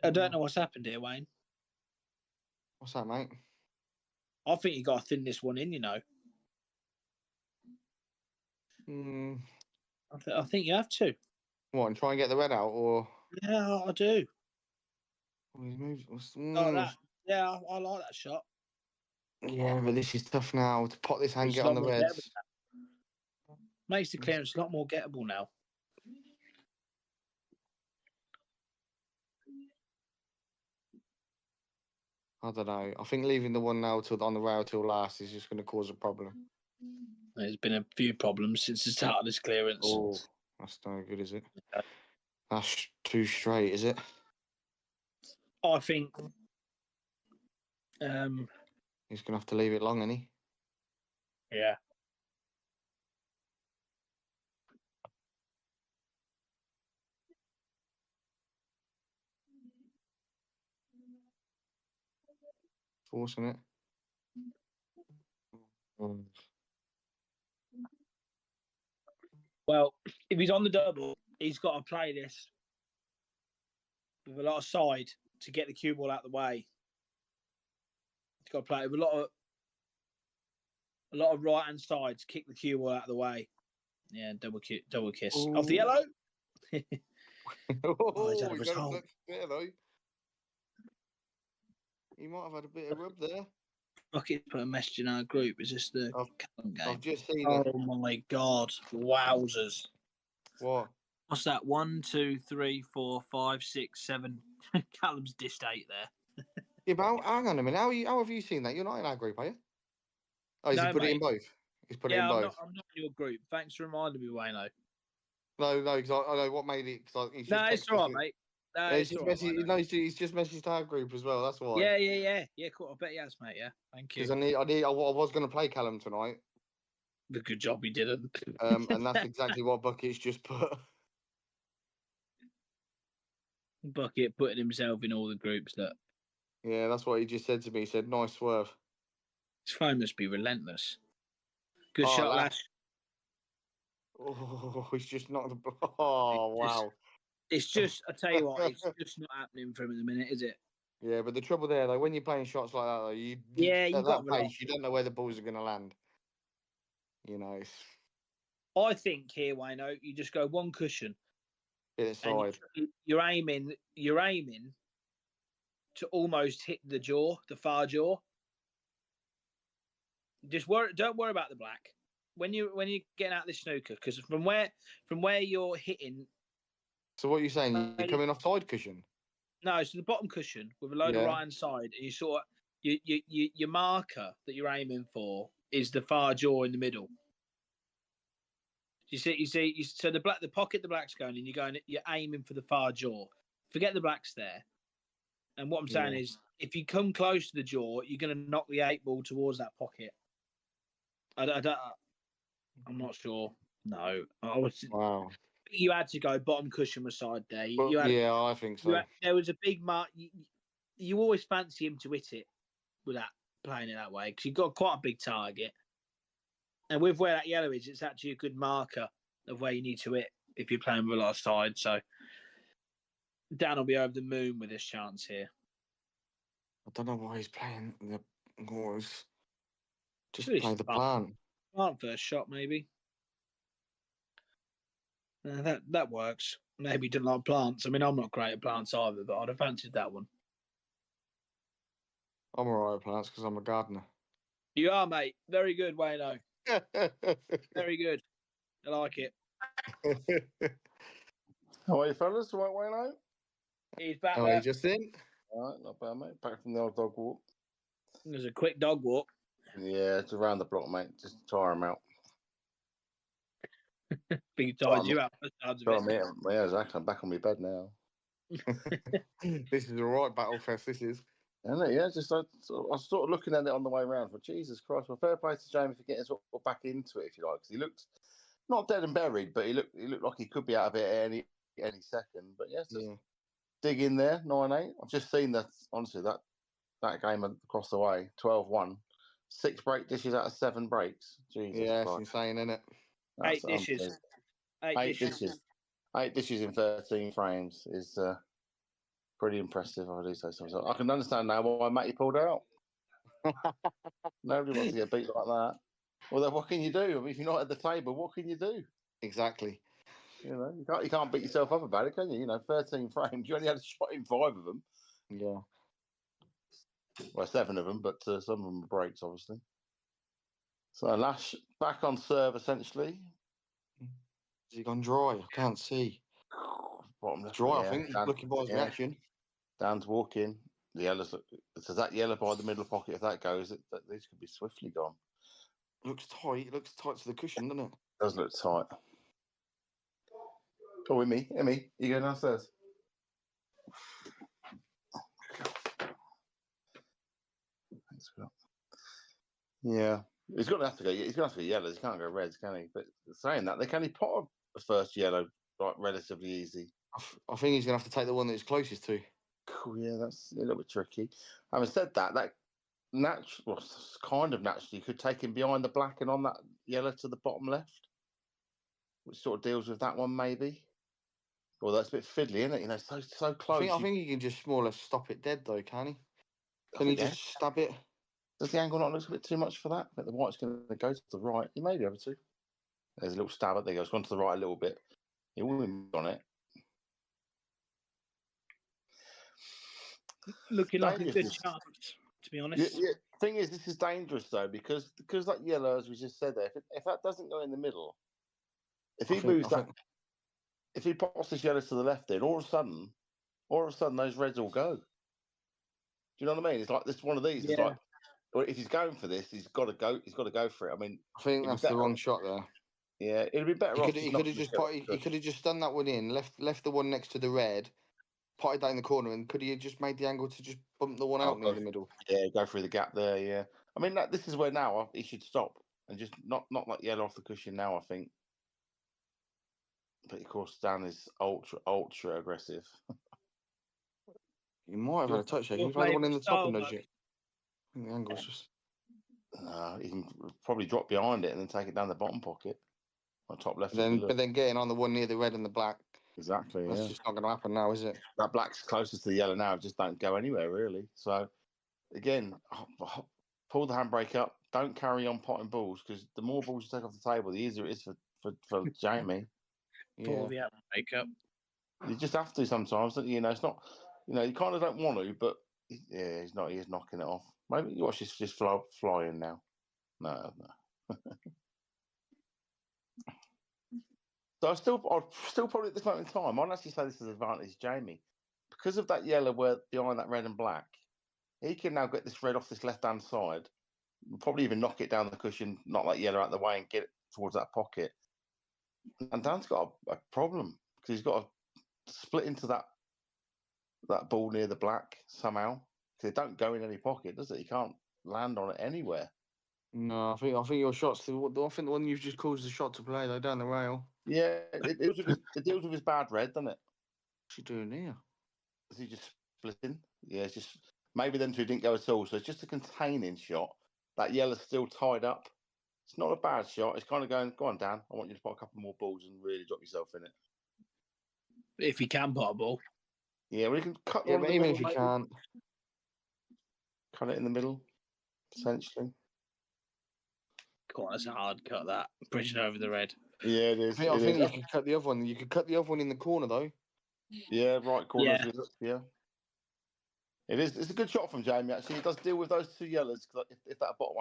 I don't know what's happened here, Wayne. What's that, mate? I think you got to thin this one in, you know. I think you have to. What, and try and get the red out, or? Yeah, I do. That. Yeah, I like that shot. Yeah, but this is tough now to pot this hand, get on the reds. Makes the clearance a lot more gettable now. I don't know. I think leaving the one now on the rail till last is just going to cause a problem. There's been a few problems since the start of this clearance. Oh, that's no good, is it? That's too straight, is it? I think he's going to have to leave it long, isn't he? Yeah. Forcing it. Well, if he's on the double, he's got to play this with a lot of side to get the cue ball out of the way. He's got to play it with a lot of right hand side to kick the cue ball out of the way. Yeah, double kiss. Ooh. Off the yellow. He's had a bit there, though. He might have had a bit of rub there. Rocket put a message in our group. Is this the Callum game? I've just seen it. Oh my God. Wowzers. What? What's that? 1, 2, 3, 4, 5, 6, 7. Callum's dished 8 there. Yeah, but hang on a minute. How have you seen that? You're not in our group, are you? Oh, he's No, put it mate. in both. He's put it Yeah, in both. I'm not in your group. Thanks for reminding me, Wayno. No, because I know what made it. Because he's just No, it's texted all us. right, mate. No, Yeah, it's all right. he's just messaged our group as well. That's why. Yeah. Cool. I bet he has, mate. Yeah, thank you. Because I was going to play Callum tonight. The good job he didn't. And that's exactly what Bucket's just put. Bucket putting himself in all the groups. That Yeah, that's what he just said to me. He said, "Nice swerve." his phone must be relentless. Good Oh, shot, Lash. Oh, he's just not the. Oh, wow. It's just, I tell you what, it's just not happening for him at the minute, is it? Yeah, but the trouble there, though, when you're playing shots like that, though, you got that pace, you don't know where the balls are going to land. You know, I think here, Wayno, you just go one cushion. Hit it side. You're aiming to almost hit the far jaw. Don't worry about the black when you're getting out this snooker, because from where you're hitting. So what are you saying? You're coming off side cushion? No, so the bottom cushion with a load of right hand side, and you sort of your marker that you're aiming for is the far jaw in the middle. You see. So the pocket the black's going in. You're aiming for the far jaw. Forget the black's there. And what I'm saying is, if you come close to the jaw, you're going to knock the 8-ball towards that pocket. I'm not sure. No, Wow. You had to go bottom cushion was side there. I think so. There was a big mark. You always fancy him to hit it without playing it that way because you've got quite a big target. And with where that yellow is, it's actually a good marker of where you need to hit if you're playing with a lot of side. So Dan will be over the moon with this chance here. I don't know why he's playing the Moors. Just really play the plant. Plant first shot, maybe. That works. Maybe he didn't like plants. I mean, I'm not great at plants either, but I'd have fancied that one. I'm alright at plants because I'm a gardener. You are, mate. Very good, Wayno. Very good. I like it. How are you, fellas? Right, Wayno? He's back How there. are you, Justin? All right, not bad, mate. Back from the old dog walk. There's a quick dog walk. Yeah, it's around the block, mate. Just tire him out. Big tied you out. Yeah, exactly. I'm back on my bed now. This is a right battle fest. This is. Isn't it? Yeah, just I was sort of looking at it on the way around. For Jesus Christ, well, fair play to Jamie for getting sort of back into it, if you like, because he looked not dead and buried, but he looked like he could be out of it at any second. But yes, dig in there, 9-8. I've just seen that. Honestly, that game across the way, 12-1, 6 break dishes out of 7 breaks. Jesus Christ. It's insane, isn't it? That's 8 dishes. 8 dishes. 8 dishes in 13 frames is pretty impressive, I do say so. I can understand now why Matty pulled out. Nobody wants to get beat like that. Well, then what can you do? I mean, if you're not at the table, what can you do? Exactly. You know, you can't beat yourself up about it, can you? You know, 13 frames. You only had a shot in 5 of them. Yeah. Well, 7 of them, but some of them were breaks, obviously. So Lash back on serve, essentially. Has he gone dry? I can't see. Bottom left. Dry, I think. Looking by his reaction. Dan's walking. The yellow's. So that yellow by the middle pocket, if that goes, these could be swiftly gone. Looks tight. It looks tight to the cushion, doesn't it? Does look tight. Go with me. Emmy, you going downstairs? Thanks, Scott. Yeah. He's going to have to go. He's going to have to go yellows. He can't go reds, can he? But saying that, they can he pot a first yellow like relatively easy. I think he's going to have to take the one that's closest to. Cool. Yeah, that's a little bit tricky. Having said that, kind of naturally, you could take him behind the black and on that yellow to the bottom left, which sort of deals with that one maybe. Well, that's a bit fiddly, isn't it? You know, so close. I think he can just more or less stop it dead, though, can he? Can he just stab it? Does the angle not look a bit too much for that? I think the white's going to go to the right. He may be able to. There's a little stab at there. It's gone to the right a little bit. He will be on it. Looking like a good chance, to be honest. Yeah. Thing is, this is dangerous though because that yellow, as we just said there, if that doesn't go in the middle, if he pops this yellow to the left, then all of a sudden those reds will go. you know what I mean? It's like this one of these. It's like, well, if he's going for this, he's got to go. He's got to go for it. I mean, I think that's the wrong shot there. Yeah, it'd be better. He could have just done that one in, left the one next to the red, potted that in the corner, and could he have just made the angle to just bump the one out near the middle? Yeah, go through the gap there. Yeah, I mean this is where now he should stop and just not like yellow off the cushion now. I think, but of course Dan is ultra aggressive. You might have had a touch there. Can you play the one in the top and nudge it? I think the angle's just. No, he can probably drop behind it and then take it down the bottom pocket on top left. But then getting on the one near the red and the black. Exactly. That's just not going to happen now, is it? That black's closest to the yellow now. Just don't go anywhere really. So again, pull the handbrake up. Don't carry on potting balls because the more balls you take off the table, the easier it is for Jamie. Pull the handbrake up. You just have to sometimes. You know, it's not. You know, you kind of don't want to, but yeah, he's not. He's knocking it off. Maybe you watch this just flying now. No. So I'd still probably at this moment in time, I'd actually say this is advantage Jamie. Because of that yellow where behind that red and black, he can now get this red off this left-hand side, probably even knock it down the cushion, knock that yellow out the way and get it towards that pocket. And Dan's got a problem because he's got to split into that ball near the black somehow. Because it don't go in any pocket, does it? He can't land on it anywhere. No, I think your shots. I think the one you've just caused the shot to play though down the rail. Yeah, it deals with his bad red, doesn't it? What's he doing here? Is he just splitting? Yeah, it's just maybe them two didn't go at all. So it's just a containing shot. That yellow's still tied up. It's not a bad shot. It's kind of going, go on, Dan. I want you to put a couple more balls and really drop yourself in it. If he can put a ball. Yeah, well, you can cut. Yeah, but even if you can't, cut it in the middle, essentially. God, that's a hard cut. That bridging over the red. Yeah, it is. I think you could cut the other one. You could cut the other one in the corner though. Yeah, right corner. Yeah. It is. It's a good shot from Jamie. Actually, he does deal with those two yellows. Because if that bottom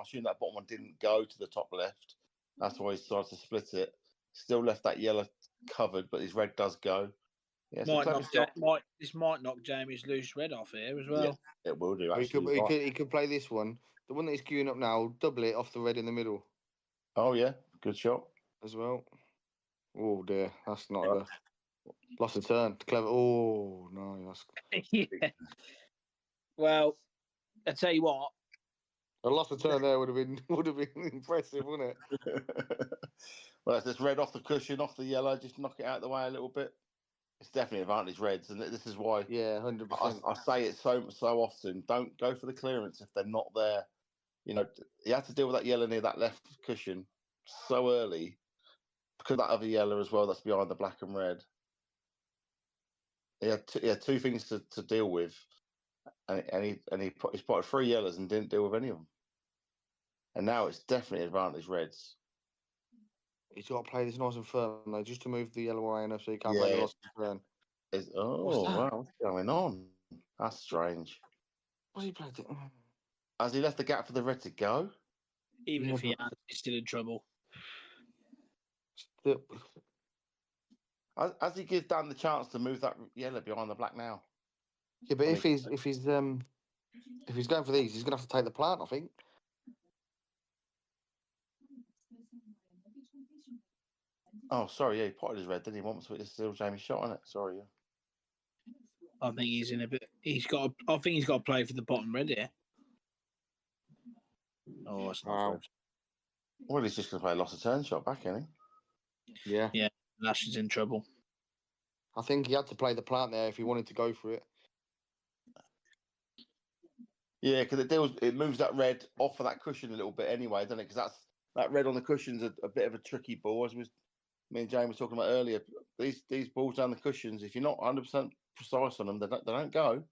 one didn't go to the top left, that's why he started to split it. Still left that yellow covered, but his red does go. Yeah, this might knock Jamie's loose red off here as well. Yeah, it will do. Actually, he could play this one, the one that he's queuing up now, double it off the red in the middle. Oh yeah, good shot as well. Oh dear, that's not the lost a turn. Clever. Oh no, that's yeah. Well, I tell you what, a lost a turn there would have been impressive, wouldn't it? Well, it's this red off the cushion, off the yellow. Just knock it out of the way a little bit. It's definitely advantage reds, and this is why. Yeah, 100%. I say it so often. Don't go for the clearance if they're not there. You know, you have to deal with that yellow near that left cushion so early because that other yellow as well that's behind the black and red. He had two things to deal with, and he spotted 3 yellows and didn't deal with any of them. And now it's definitely advantage reds. He's got to play this nice and firm though, just to move the yellow away enough so he can't play the lost turn. Wow, what's going on? That's strange. What's he played? Has he left the gap for the red to go? Even if he has, he's still in trouble. Has he given Dan the chance to move that yellow behind the black now? Yeah, but if he's going for these, he's gonna have to take the plant, I think. Oh, sorry, yeah, he potted his red, didn't he? Once it's still Jamie's shot on it. Sorry, yeah. I think he's in a bit. I think he's got to play for the bottom red here. Oh, it's not good. Well, he's just going to play a loss of turn shot back, isn't he? Yeah. Yeah, Nash is in trouble. I think he had to play the plant there if he wanted to go for it. Yeah, because it moves that red off of that cushion a little bit anyway, doesn't it? Because that red on the cushion's a bit of a tricky ball, as me and Jane was talking about earlier. These balls down the cushions, if you're not 100% precise on them, they don't go.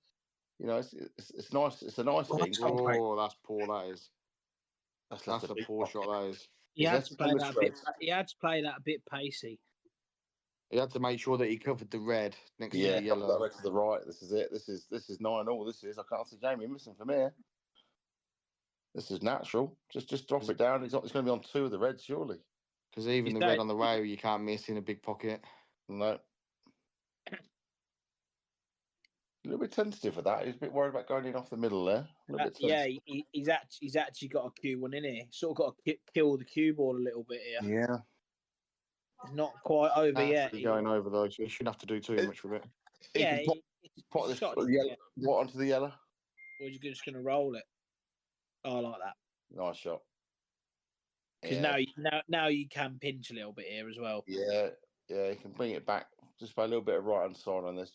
You know, it's nice. It's a nice thing. Oh, that's poor. That is. That's a poor shot. That is. He had to play that a bit pacey. He had to make sure that he covered the red next to the yellow. That red to the right. This is it. This is 9-all. This is. I can't see Jamie missing from here. This is natural. Just drop it down. It's going to be on 2 of the reds, surely. Because even the red on the rail, you can't miss in a big pocket. No. A little bit tentative for that. He's a bit worried about going in off the middle there. He's actually got a Q1 in here. Sort of got to kill the cue ball a little bit here. Yeah. It's not quite over yet. Going over though, so he shouldn't have to do too much with it. Yeah, put this what onto the yellow. Or you're just going to roll it. Oh, I like that. Nice shot. Because now you can pinch a little bit here as well. Yeah, you can bring it back just by a little bit of right hand side on this.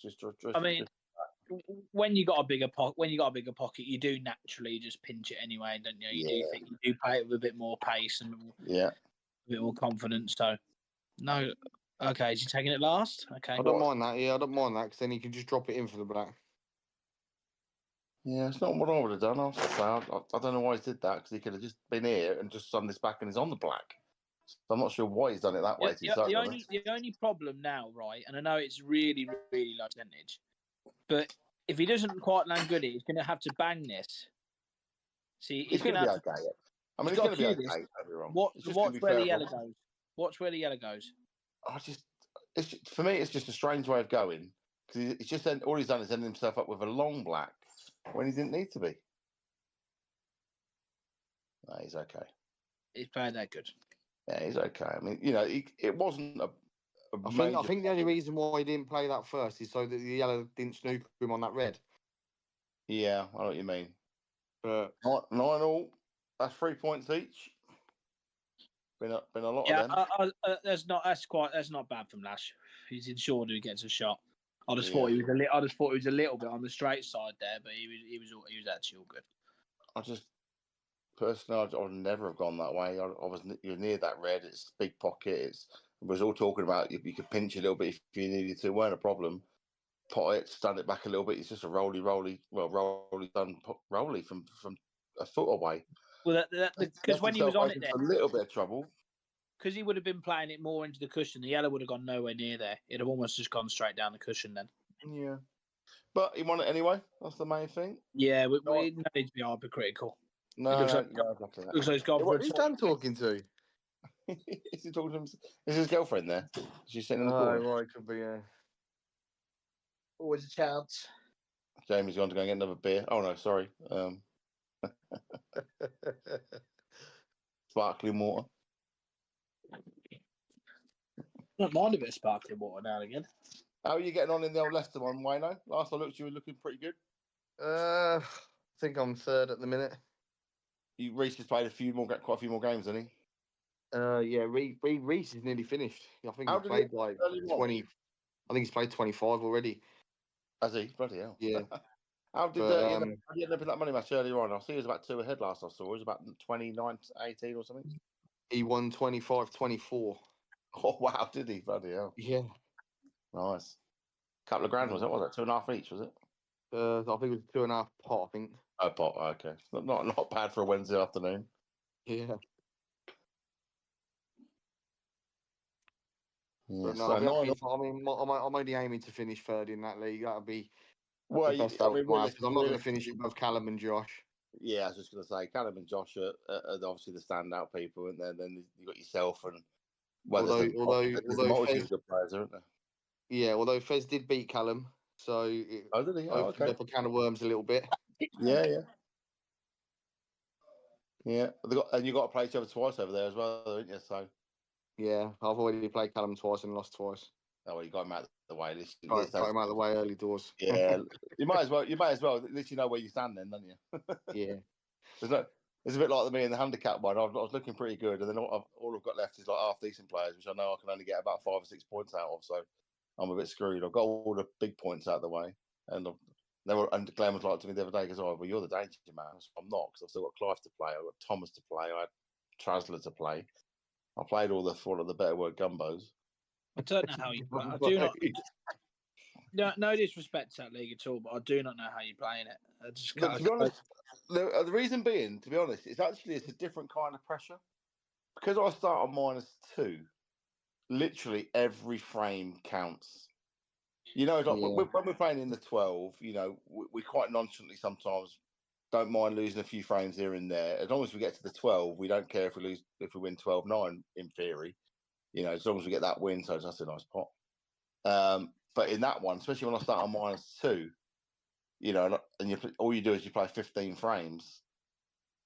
When you got a bigger pocket, you do naturally just pinch it anyway, don't you? You do play it with a bit more pace and a bit more confidence. So, no, okay, is he taking it last? Okay, I don't mind that. Yeah, I don't mind that because then you can just drop it in for the black. Yeah, it's not what I would have done. I don't know why he did that because he could have just been here and just done this back and he's on the black. So I'm not sure why he's done it that way. The only problem now, right, and I know it's really, really low percentage, but if he doesn't quite land good, he's going to have to bang this. See, he's going to be okay. I mean, he's going to be okay. Watch where the yellow goes. Watch where the yellow goes. For me, it's just a strange way of going because it's just all he's done is ended himself up with a long black when he didn't need to be. No, he's okay. He's playing that good. Yeah, he's okay. I mean, it wasn't a I think the only reason why he didn't play that first is so that the yellow didn't snoop him on that red. Yeah, I know what you mean. But 9-9, that's 3 points each. Been a lot of them. That's not bad from Lash. He's insured who gets a shot. I just thought he was a little bit on the straight side there, but he was actually all good. I just personally, I would never have gone that way. You're near that red. It's big pocket. We was all talking about you could pinch a little bit if you needed to. Weren't a problem. Pot it, stand it back a little bit. It's just a rolly from a foot away. Well, because when he was on it, a little bit of trouble. Because he would have been playing it more into the cushion, the yellow would have gone nowhere near there. It'd have almost just gone straight down the cushion then. Yeah. But he won it anyway. That's the main thing. Yeah, we need to be hypercritical. No, looks like he's gone for who's Dan talking to? Is he talking to him? Is his girlfriend there? She's sitting in the corner. Oh, right, could be, yeah. Always a chance. Jamie's gone to go and get another beer. Oh, no, sorry. Sparkling water. I don't mind a bit of sparkling water now and again. How are you getting on in the old Leicester one, Wayno? Last I looked, you were looking pretty good. I think I'm third at the minute. Reece has played quite a few more games, hasn't he? Yeah, Reece is nearly finished. I think he's played like 20. I think he's played 25 already. Has he? Bloody hell. Yeah. How did he end up in that money match earlier on? I see he was about 2 ahead last I saw. It was about 29-18 or something. He won 25-24. Oh, wow, did he? Bloody hell. Yeah. Nice. Couple of grand, was it? 2.5 each, was it? I think it was 2.5 pot, I think. Oh, pot, okay. Not bad for a Wednesday afternoon. Yeah. Yeah, no, I'm only aiming to finish third in that league. That'll be the best I'm not going to finish it above Callum and Josh. Yeah, I was just going to say, Callum and Josh are obviously the standout people, and then you've got yourself and although Fez, good players, aren't there? Yeah, although Fez did beat Callum, so it did he? opened up a can of worms a little bit. Yeah. And you got to play each other twice over there as well, haven't you? So yeah, I've already played Callum twice and lost twice. Oh, well, you got him out of the way. Got him out of the way early doors. Yeah, you might as well. At least you know where you stand, then, don't you? Yeah. It's a bit like me in the handicap one. I was looking pretty good, and then all I've got left is like half decent players, which I know I can only get about 5 or 6 points out of. So I'm a bit screwed. I've got all the big points out of the way, and Glenn was like to me the other day, because well, you're the danger man. So I'm not, because I've still got Clive to play. I've got Thomas to play. I had Trasler to play. I played all the better word gumbos. I don't know how you play. I do not. No disrespect to that league at all, but I do not know how you're playing it. To be honest, the reason being, to be honest, it's a different kind of pressure. Because I start on -2, literally every frame counts. You know, when we're playing in the 12, you know, we quite nonchalantly sometimes don't mind losing a few frames here and there. As long as we get to the 12, we don't care if we win 12-9 in theory. You know, as long as we get that win, so that's a nice pot. But in that one, especially when I start on -2, you know, and all you do is you play 15 frames.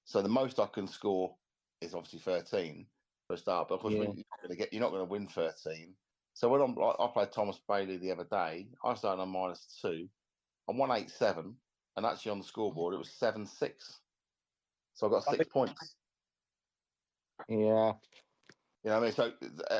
So the most I can score is obviously 13 for a start. But of course, you're not going to win 13. So when I played Thomas Bailey the other day, I started on -2. I won 8-7, and actually on the scoreboard it was 7-6. So I got 6 points. Yeah. You know what I mean? So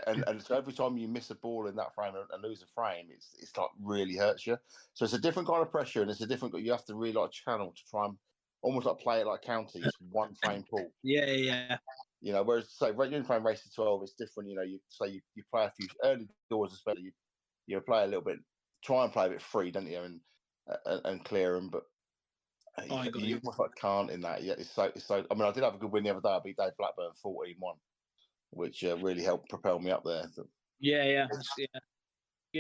and so every time you miss a ball in that frame and lose a frame, it's like really hurts you. So it's a different kind of pressure, and it's a different. You have to really like channel to try and almost like play it like counties, one frame pool. Yeah. You know, whereas say when you're playing race to 12, it's different. You know, you play a few early doors, especially you play a little bit, try and play a bit free, don't you, and clear them, but. You can't in that. Yeah, it's so. I mean, I did have a good win the other day. I beat Dave Blackburn 14-1. Which really helped propel me up there. Yeah.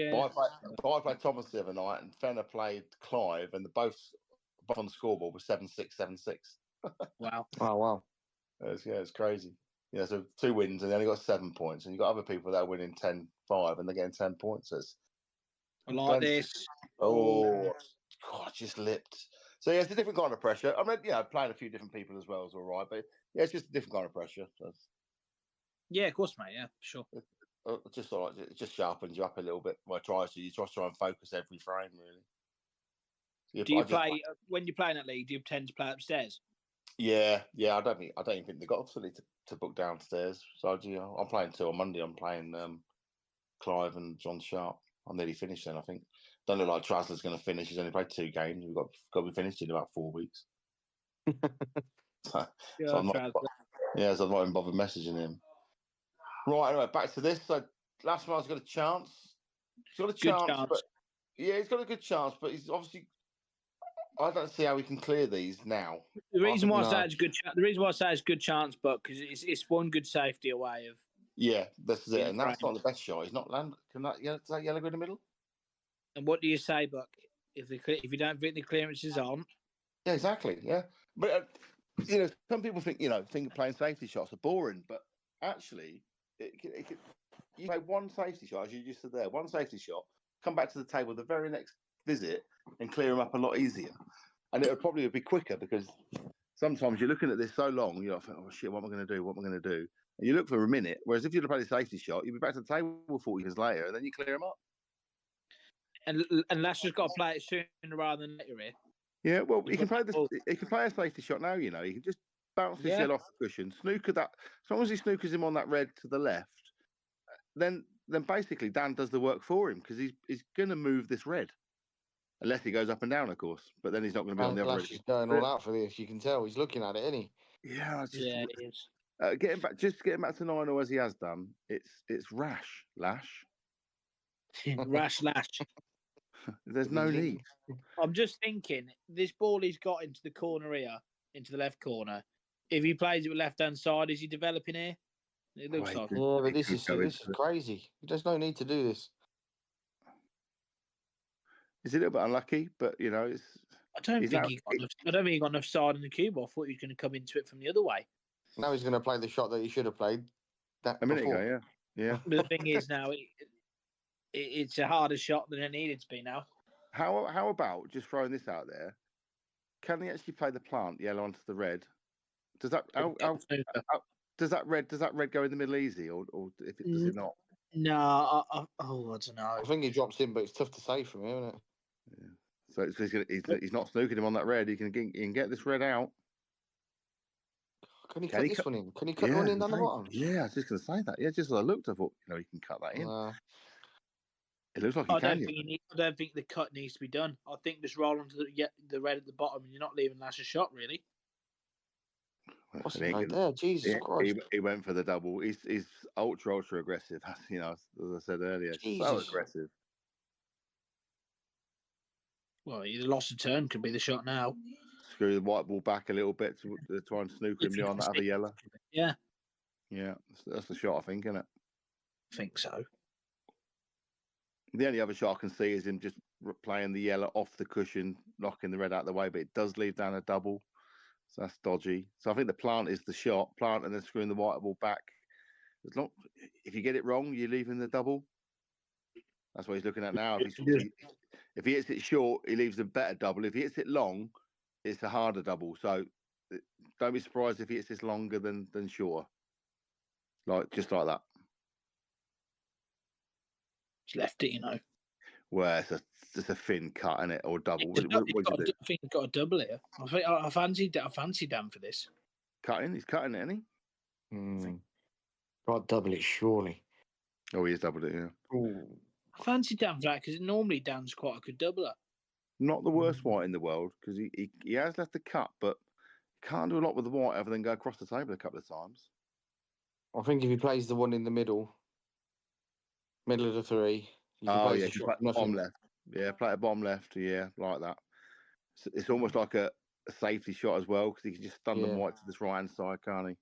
But I played Thomas the other night, and Fenner played Clive, and both on the scoreboard was 7-6, 7-6. Wow! Oh wow! It's crazy. Yeah, so 2 wins, and they only got 7 points, and you got other people that are winning 10-5, and they're getting 10 points. So I like this. Oh, God, just lipped. So yeah, it's a different kind of pressure. I mean, yeah, playing a few different people as well is all right, but yeah, it's just a different kind of pressure. So yeah, of course, mate. Yeah, sure. Just all right, it just sharpens you up a little bit. You try and focus every frame, really. Do you play when you're playing that league? Do you tend to play upstairs? Yeah. I don't even think they got a facility to book downstairs. So I'm playing 2 on Monday. I'm playing Clive and John Sharp. I'm nearly finished then. I think. Don't look like Trasler's going to finish. He's only played 2 games. We've got to be finished in about 4 weeks. So I'm not. Yeah, so I'm not even bothered messaging him. Right, anyway, back to this. So last man's got a chance. He's got a chance, but he's got a good chance, but he's obviously. I don't see how we can clear these now. The reason why I say it's good. The reason why I say it's good chance, but because it's one good safety away of. Yeah, that's it, and that's not the best shot. He's not land. Can that yellow go in the middle? And what do you say, Buck? If you don't think the clearance is on? Yeah, exactly. Yeah, but some people think playing safety shots are boring, but actually, you play one safety shot, as you just said there, one safety shot, come back to the table the very next visit and clear them up a lot easier. And it would probably be quicker because sometimes you're looking at this so long, you're like, oh shit, what am I going to do? What am I going to do? And you look for a minute, whereas if you'd have played a safety shot, you'd be back to the table 40 minutes later and then you clear them up. And Lash has got to play it sooner rather than later here. Yeah, well, he can play this. He can play a safety shot now. He can just bounce his shell off the cushion, snooker that. As long as he snookers him on that red to the left, then basically Dan does the work for him because he's going to move this red, unless he goes up and down, of course. But then he's not going to be on the other. He's going all out for this. You can tell he's looking at it, isn't he? Yeah, he is. Getting back to 9-0 as he has done. It's rash, Lash. Rash Lash. There's no need. I'm just thinking, this ball he's got into the corner here, into the left corner. If he plays it with left hand side, is he developing here? It looks like. Yeah, but this is crazy. There's no need to do this. He's a little bit unlucky, but it's. I don't think he got enough side in the cube. I thought he was going to come into it from the other way. Now he's going to play the shot that he should have played. A minute ago, yeah. But the thing is now, it's a harder shot than it needed to be now. How about just throwing this out there? Can he actually play the plant yellow onto the red? Does that does that red go in the middle easy, or if it does it not? No, I don't know. I think he drops in, but it's tough to say from him, isn't it? Yeah. So he's not snooking him on that red. He can get this red out. Can he cut this one in? Can he cut one in down the bottom? Yeah, I was just going to say that. Yeah, just as I looked, I thought he can cut that in. It looks like he can. I don't think the cut needs to be done. I think just roll onto the red at the bottom, and you're not leaving Lash a shot really. What's he right there? Jesus Christ! He went for the double. He's ultra aggressive. As I said earlier, Jesus. So aggressive. Well, either lost a turn could be the shot now. Screw the white ball back a little bit to try and snooker him behind that other yellow. Yeah. Yeah, that's the shot, I think, isn't it? I think so. The only other shot I can see is him just playing the yellow off the cushion, knocking the red out of the way, but it does leave down a double. So that's dodgy. So I think the plant is the shot, plant and then screwing the white ball back. If you get it wrong, you're leaving the double. That's what he's looking at now. If he hits it short, he leaves a better double. If he hits it long, it's a harder double. So don't be surprised if he hits this longer than shorter. Just like that. He's left it, you know. Well, it's a thin cut, isn't it, or double? What I think he's got a double here. I fancy Dan for this. Cutting? He's cutting it, isn't he? Got double it, surely. Oh, he has doubled it, yeah. Ooh. I fancy Dan for that because normally Dan's quite a good doubler. Not the worst white in the world because he has left the cut, but can't do a lot with the white other than go across the table a couple of times. I think if he plays the one in the middle of the three, you can play the shot. Bottom left. Yeah, play a bottom left. Yeah, like that. It's almost like a safety shot as well because he can just stun the white to this right hand side, can't he?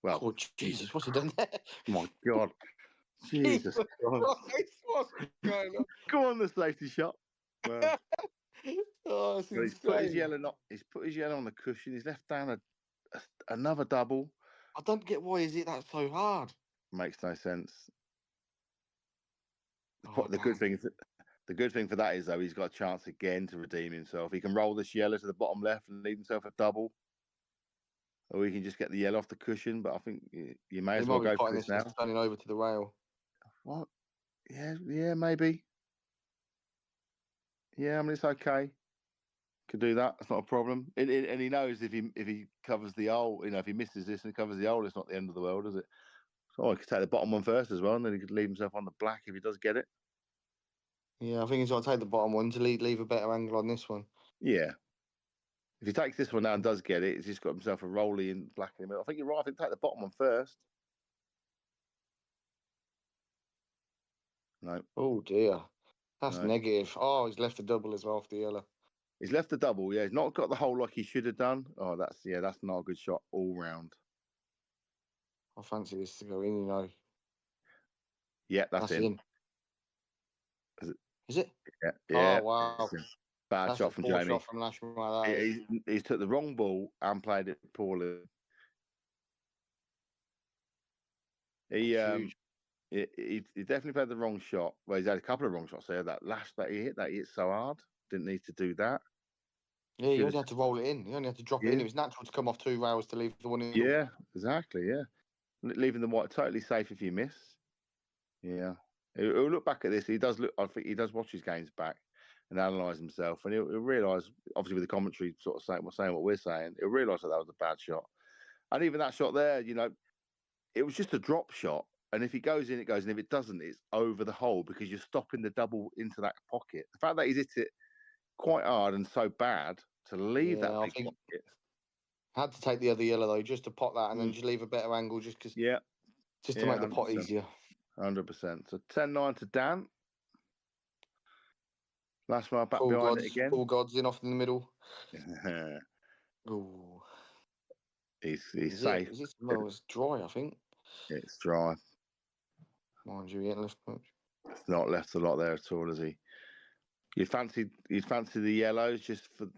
Well, oh Jesus, what's he done there? My God, Jesus Christ, what's going on? Go on, the safety shot. Well, he's put his yellow on the cushion. He's left down another double. I don't get why is it that so hard. Makes no sense. The good thing for that is though he's got a chance again to redeem himself. He can roll this yellow to the bottom left and leave himself a double, or he can just get the yellow off the cushion. But I think you may as well go for this now. Turning over to the rail. What? Yeah, maybe. Yeah, I mean it's okay. Could do that. It's not a problem. And he knows if he covers the hole, if he misses this and covers the hole, it's not the end of the world, is it? So he could take the bottom one first as well, and then he could leave himself on the black if he does get it. Yeah, I think he's got to take the bottom one to leave a better angle on this one. Yeah. If he takes this one now and does get it, he's just got himself a rolly in black in the middle. I think you're right. I think take the bottom one first. No. Oh dear. That's negative. Oh, he's left the double as well off the yellow. He's left the double, yeah. He's not got the hole like he should have done. Oh, that's not a good shot all round. I fancy this to go in, Yeah, that's in. Is it? Yeah. Oh, wow. Bad shot from Jamie. Shot from Lashmar. He took the wrong ball and played it poorly. He definitely played the wrong shot. Well, he's had a couple of wrong shots there. That he hit so hard. Didn't need to do that. Yeah, you only had to roll it in. You only had to drop it in. It was natural to come off 2 rails to leave the one in. Yeah, exactly. Yeah, leaving the white totally safe if you miss. Yeah, he'll look back at this. I think he does watch his games back and analyse himself, and he'll realise, obviously, with the commentary sort of saying what we're saying, he'll realise that was a bad shot. And even that shot there, it was just a drop shot. And if it goes in, it goes in. If it doesn't, it's over the hole because you're stopping the double into that pocket. The fact that he's hit it quite hard and so bad to leave that big pocket. Had to take the other yellow though, just to pot that and then just leave a better angle, just to make the pot easier. 100%. So 10-9 to Dan. Last one back behind it again. All gods in off in the middle. Ooh. He's safe. It's dry, I think. It's dry. Mind you, he ain't left much. It's not left a lot there at all, is he? You'd fancy the yellows just for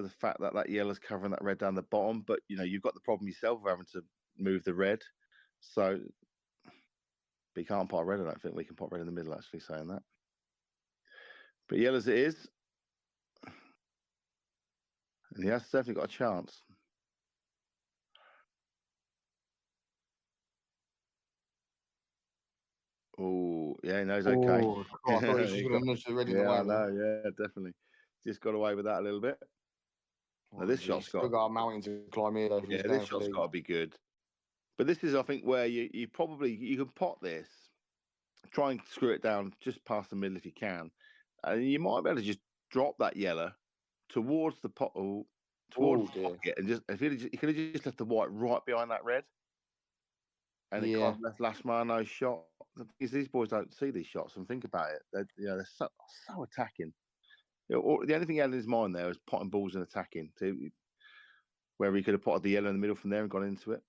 the fact that yellow's covering that red down the bottom, but you've got the problem yourself of having to move the red. So, but you can't pot red. I don't think we can pot red in the middle. Actually, saying that. But yellows it is, and he has definitely got a chance. Oh, yeah, no, he's okay. Oh, I thought he was just going to nudge the red in the way. I know, yeah, definitely. Just got away with that a little bit. Now, this shot's got a mountain to climb here, though. Yeah, this shot's got to be good. But this is, I think, where you can pot this, try and screw it down just past the middle if you can, and you might be able to just drop that yellow towards the pot, towards the pocket, and you could have just left the white right behind that red, and it kind of left Lashmar no shot. Because these boys don't see these shots and think about it. They're so attacking. The only thing he had in his mind there was potting balls and attacking. Where he could have potted the yellow in the middle from there and gone into it.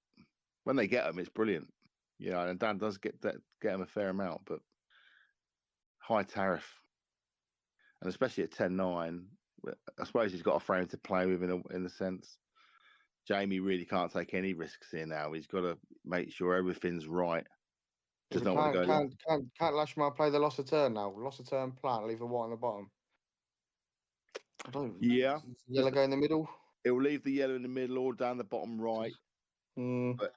When they get them, it's brilliant. And Dan does get them a fair amount, but high tariff. And especially at 10-9, I suppose he's got a frame to play with in a sense. Jamie really can't take any risks here now. He's got to make sure everything's right. Does not want to go. Can't Lashmar play the loss of turn now? Loss of turn plant, leave a white on the bottom. I don't. Yeah. Yellow go in the middle. It will leave the yellow in the middle or down the bottom right. But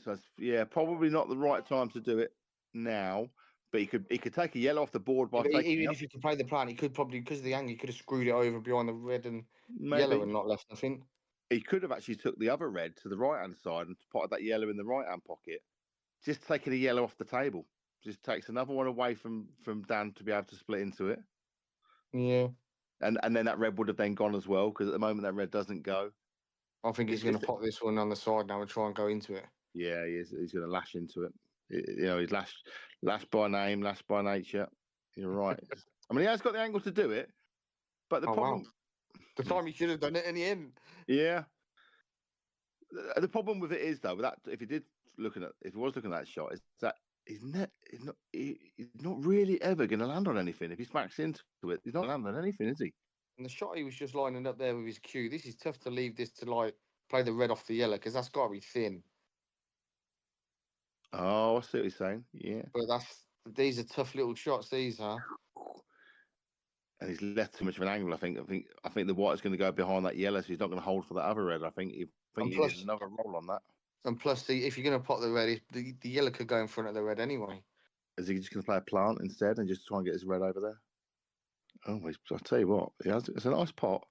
so yeah, probably not the right time to do it now. But he could take a yellow off the board by taking even if you could play the plant, he could probably, because of the angle, he could have screwed it over behind the red and yellow and not left nothing. He could have actually took the other red to the right hand side and potted that yellow in the right hand pocket. Just taking a yellow off the table. Just takes another one away from Dan to be able to split into it. Yeah. And then that red would have then gone as well, because at the moment that red doesn't go. I think he's going to pop this one on the side now and try and go into it. Yeah, he is. He's going to lash into it. He's lashed by name, lashed by nature. You're right. I mean, he has got the angle to do it, but the problem... Wow. The time he should have done it in the end. Yeah. The problem with it is, though, with that, if he was looking at that shot, is that he's not really ever going to land on anything. If he smacks into it, he's not landing on anything, is he? And the shot he was just lining up there with his cue, this is tough to leave this to like play the red off the yellow, because that's got to be thin. Oh, I see what he's saying. Yeah. But these are tough little shots, these are. And he's left too much of an angle, I think. I think the white is going to go behind that yellow, so he's not going to hold for that other red. I think he needs another roll on that. And plus, if you're going to pot the red, the yellow could go in front of the red anyway. Is he just going to play a plant instead and just try and get his red over there? Oh, I'll tell you what, it's a nice pot.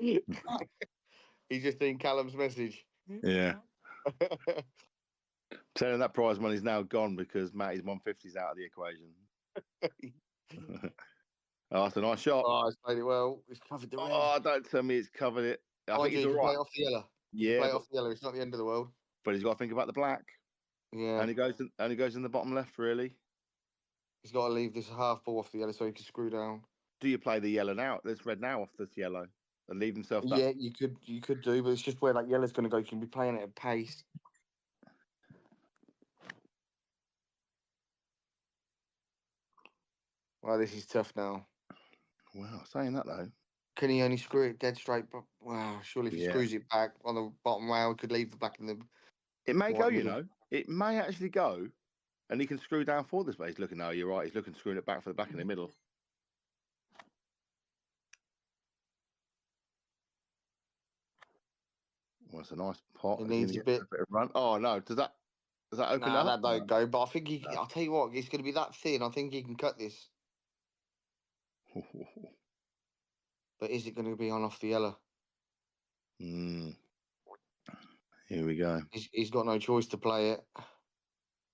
He's just seen Callum's message. Yeah. Telling that prize money's now gone because Matty's 150's out of the equation. Oh, that's a nice shot. Oh, he's played it well. He's covered the red. Oh, don't tell me it's covered it. I think he's all right. Play off the yellow. Yeah. Play off the yellow. It's not the end of the world. But he's got to think about the black. Yeah. And he goes in the bottom left, really. He's got to leave this half ball off the yellow so he can screw down. Do you play the yellow now? There's red now off this yellow and leave himself that? Yeah, you could do, but it's just where that yellow's going to go. You can be playing it at pace. Well, this is tough now. Wow, saying that though. Can he only screw it dead straight? But wow, surely if he screws it back on the bottom rail, he could leave the back in the... It may go, you know. It may actually go, and he can screw down for this way. He's looking, no, you're right. He's looking, screwing it back for the back in the middle. Well, it's a nice pot. It needs a bit of run. Oh no, does that open up? That don't go. But I think I'll tell you what, it's going to be that thin. I think he can cut this. But is it going to be on off the yellow? Here we go. He's got no choice to play it. Well,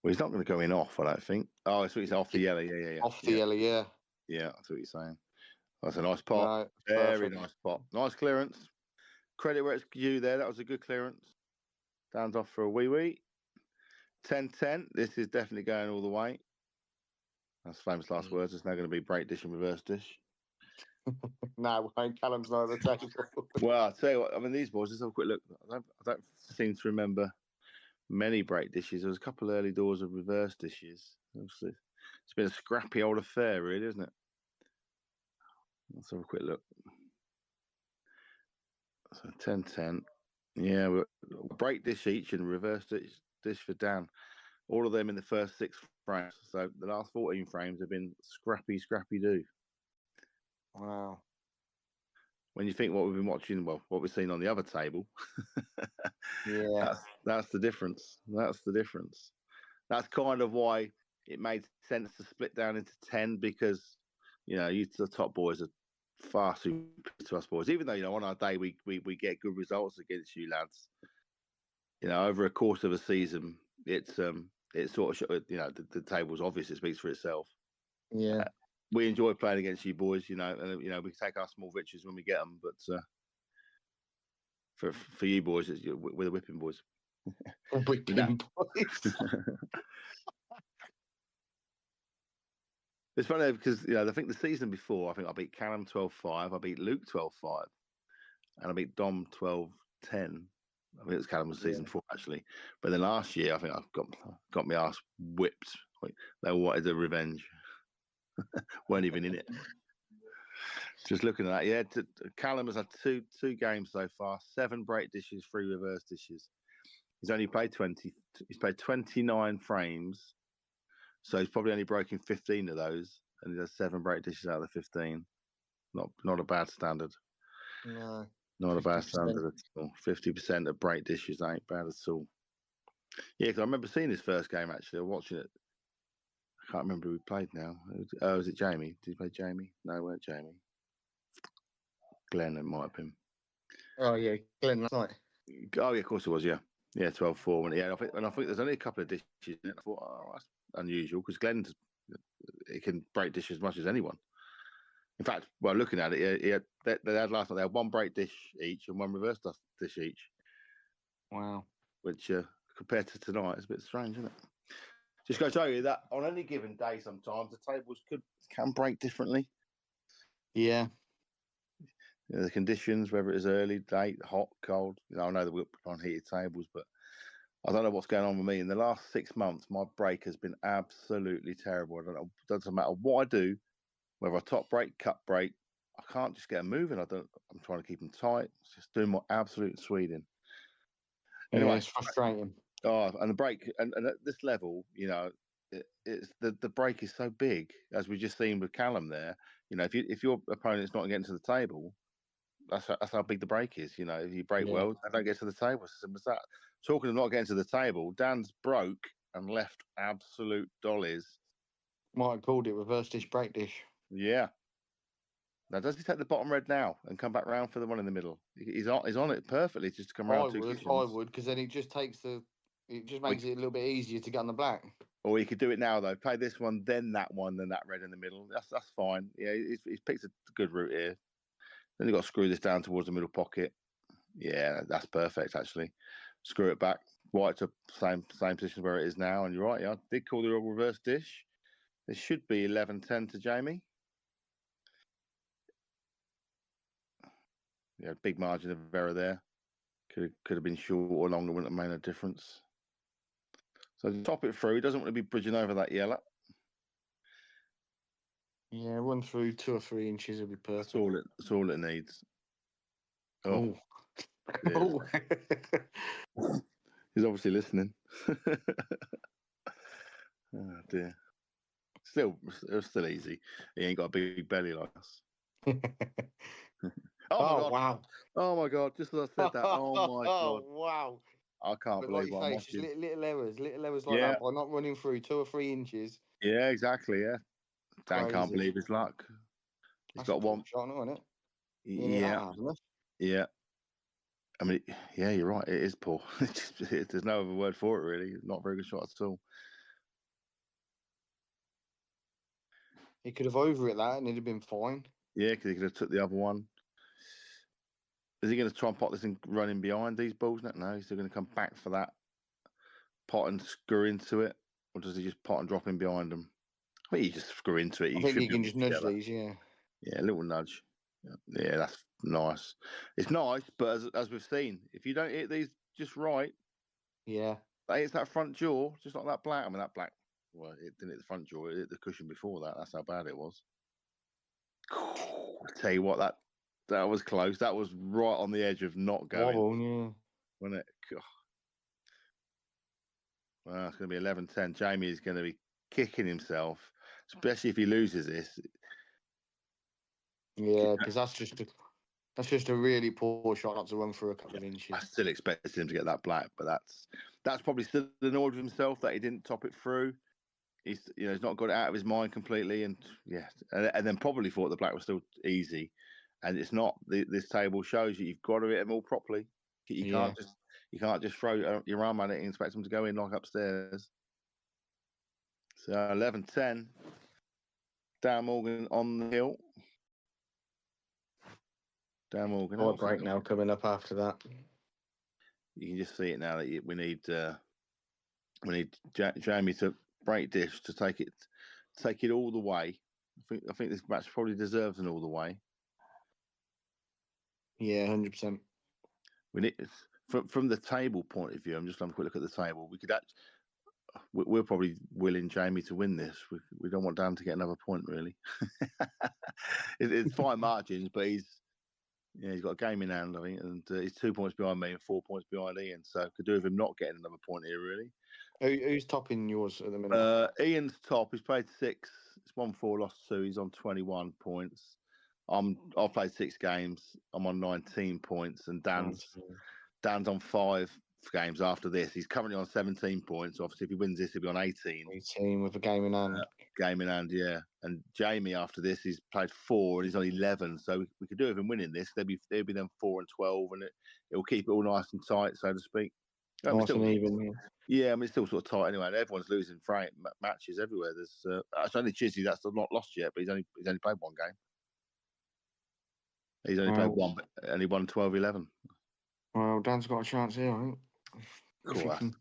he's not going to go in off, I don't think. Oh, that's what he's off the yellow. Yeah. Off the yellow, yeah. Yeah, that's what he's saying. That's a nice pot. No, very nice pot. Nice clearance. Credit where it's due there. That was a good clearance. Dan's off for a wee. 10-10. This is definitely going all the way. That's famous last words. It's now going to be break dish and reverse dish. No, Callum's not at the table. Well, I'll tell you what, I mean, these boys, let's have a quick look. I don't seem to remember many break dishes. There was a couple of early doors of reverse dishes. Obviously, it's been a scrappy old affair, really, isn't it? Let's have a quick look. So 10-10. Yeah, we're break dish each and reverse dish for Dan. All of them in the first 6 frames. So the last 14 frames have been scrappy do. Wow. When you think what we've been watching, well, what we've seen on the other table, yeah, that's the difference. That's the difference. That's kind of why it made sense to split down into 10 because, you know, the top boys are far superior to us boys. Even though, you know, on our day we get good results against you lads. You know, over a course of a season, it's sort of, you know, the table's obvious. It speaks for itself. Yeah. We enjoy playing against you boys, you know, and you know we take our small victories when we get them. But for you boys, we're the whipping boys. Whipping boys. It's funny because you know I think the season before, I think I beat Callum 12-5, I beat Luke 12-5, and I beat Dom 12-10. I think it was Callum's season 4 actually. But then last year, I think I got my ass whipped. They wanted a revenge. Weren't even in it. Just looking at that, yeah. Callum has had two games so far, 7 break dishes, 3 reverse dishes. He's only played 20. He's played 29 frames, so he's probably only broken 15 of those, and he has 7 break dishes out of the 15. Not a bad standard. No, not a bad standard at all. 50% of break dishes ain't bad at all. Yeah, because I remember seeing his first game actually, watching it. I can't remember who we played now. Was it Jamie? Did he play Jamie? No, it weren't Jamie. Glenn, it might have been. Oh yeah, Glenn last night. Oh yeah, of course it was. Yeah, 12-4. And I think there's only a couple of dishes in it. I thought, oh, that's unusual because Glenn, he can break dish as much as anyone. In fact, well, looking at it, they had last night. They had 1 break dish each and 1 reverse dish each. Wow. Which compared to tonight, it's a bit strange, isn't it? Just going to show you that on any given day, sometimes the tables can break differently. Yeah. The conditions, whether it is early, late, hot, cold. I know that we're on heated tables, but I don't know what's going on with me. In the last 6 months, my break has been absolutely terrible. I don't know. It doesn't matter what I do, whether I top break, cut break, I can't just get them moving. I'm trying to keep them tight. It's just doing my absolute Sweden. Anyway, yeah, it's frustrating. Oh, and the break, and at this level, it's the break is so big, as we just seen with Callum there. If your opponent's not getting to the table, that's how big the break is. If you break well, they don't get to the table. It's as simple as that. Talking of not getting to the table, Dan's broke and left absolute dollies. Might have called it reverse dish, break dish. Yeah. Now, does he take the bottom red now and come back round for the one in the middle? He's on it perfectly just to come around. I would, because then it just makes it a little bit easier to get on the black. Or he could do it now though. Play this one, then that red in the middle. That's fine. Yeah, he's picked a good route here. Then you've got to screw this down towards the middle pocket. Yeah, that's perfect actually. Screw it back. White to same position where it is now. And you're right, yeah, I did call the reverse dish. It should be 11-10 to Jamie. Yeah, big margin of error there. Could have been short or longer, wouldn't have made a difference. So to top it through, he doesn't want to be bridging over that yellow. Yeah, 1 through 2 or 3 inches would be perfect. That's all it needs. Oh. He's obviously listening. Oh dear. Still easy. He ain't got a big belly like us. Oh my God. Wow. Oh my God. Just as I said that. Oh my God. Wow. I can't believe what I'm watching. Just little errors like that by not running through 2 or 3 inches. Yeah, exactly. Yeah. Dan can't believe his luck. That's got one shot, isn't it? Yeah. Yeah. I mean, yeah, you're right. It is poor. There's no other word for it, really. Not a very good shot at all. He could have over it that, and it'd have been fine. Yeah, because he could have took the other one. Is he going to try and pot this and run in behind these balls? No, he's still going to come back for that pot and screw into it, or does he just pot and drop in behind them? I think he just screw into it. I think he can just nudge these, yeah. Yeah, a little nudge. Yeah, that's nice. It's nice, but as we've seen, if you don't hit these just right, yeah, that hits that front jaw, just like that black. I mean, that black, well, it didn't hit the front jaw, it hit the cushion before that. That's how bad it was. I tell you what, that was close. That was right on the edge of not going. Wobble, yeah. Wasn't it? God. Well, it's going to be 11-10. Jamie is going to be kicking himself, especially if he loses this. Yeah, because that's just a really poor shot not to run through a couple of inches. I still expected him to get that black, but that's probably still annoyed with himself that he didn't top it through. He's not got it out of his mind completely, and and then probably thought the black was still easy, and it's not. This table shows you've got to hit them all properly. You can't just throw your arm at it and expect them to go in like upstairs. So 11-10. Dan Morgan on the hill. Dan Morgan. Hard break now coming up after that. You can just see it now that we need Jamie to break dish to take it all the way. I think this match probably deserves an all the way. Yeah, 100%. We need from the table point of view. I'm just having a quick look at the table. We're probably willing Jamie to win this. We don't want Dan to get another point, really. it's fine margins, but he's got a game in hand, I think, and he's 2 points behind me and 4 points behind Ian. So could do with him not getting another point here, really. Who's topping yours at the minute? Ian's top. He's played 6. It's 1-4, lost 2. He's on 21 points. I've played 6 games. I'm on 19 points, and Dan's on 5 games after this. He's currently on 17 points. Obviously, if he wins this, he'll be on 18. 18 with a game in hand. Game in hand, yeah. And Jamie, after this, he's played 4 and he's on 11. So we could do with him winning this. They'll be then 4 and 12, and it'll keep it all nice and tight, so to speak. Nice and even. Yeah, I mean, it's still sort of tight anyway. And everyone's losing matches everywhere. There's it's only Chizzy that's not lost yet, but he's only played 1 game. He's only played 1, and he won 12-11. Well, Dan's got a chance here, I think. Cool.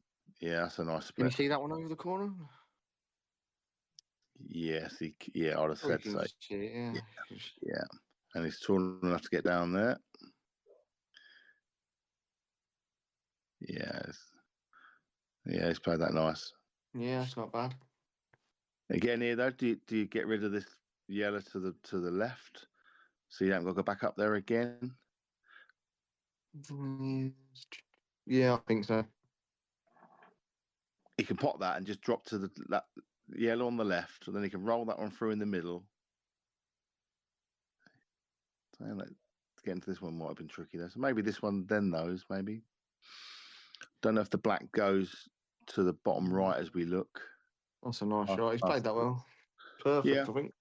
Yeah, that's a nice split. Can you see that one over the corner? Yes, I'd have said so. Yeah. And he's tall enough to get down there. Yeah, he's played that nice. Yeah, it's not bad. Again, here though, do you get rid of this yellow to the left, so you haven't got to go back up there again? Yeah, I think so. He can pop that and just drop to that yellow on the left, and then he can roll that one through in the middle. So, getting to this one might have been tricky though. So maybe this one then those maybe. Don't know if the black goes to the bottom right as we look. That's a nice shot. He's played that well. Perfect, I think.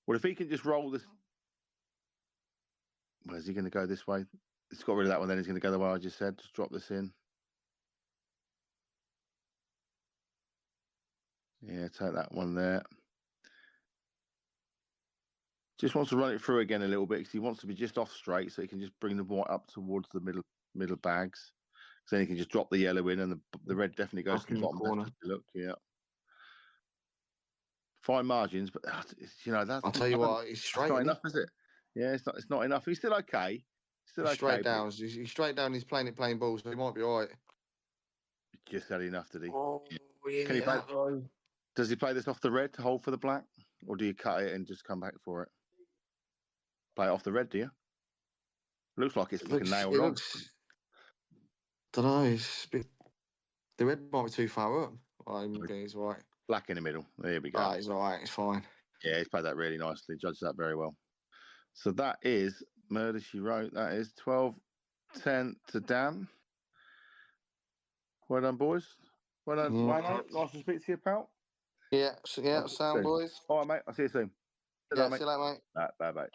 Well, if he can just roll this, where's he going to go this way? He's got rid of that one. Then he's going to go the way I just said. Just drop this in. Yeah, take that one there. Just wants to run it through again a little bit because he wants to be just off straight, so he can just bring the white up towards the middle bags. So then he can just drop the yellow in, and the red definitely goes to the bottom corner. Look, yeah. Fine margins, but that's. I'll tell you what, he's straight. Not enough, is it? Yeah, it's not enough. He's still okay. Still okay. Straight down. He's straight down. He's playing balls, so he might be all right. Just had enough, did he? Oh, yeah. Can he play? Does he play this off the red to hold for the black, or do you cut it and just come back for it? Play it off the red, do you? Looks like it's looking nailed on. Don't know. The red might be too far up. He's all right. Black in the middle. There we go. He's all right. It's fine. Yeah, he's played that really nicely. Judged that very well. So that is Murder, She Wrote. That is 12-10 to Dan. Well done, boys. Well done, Wayne. Nice to speak to you, pal. Yeah, sound, boys. All right, mate. I'll see you soon. See you later, mate. Bye-bye.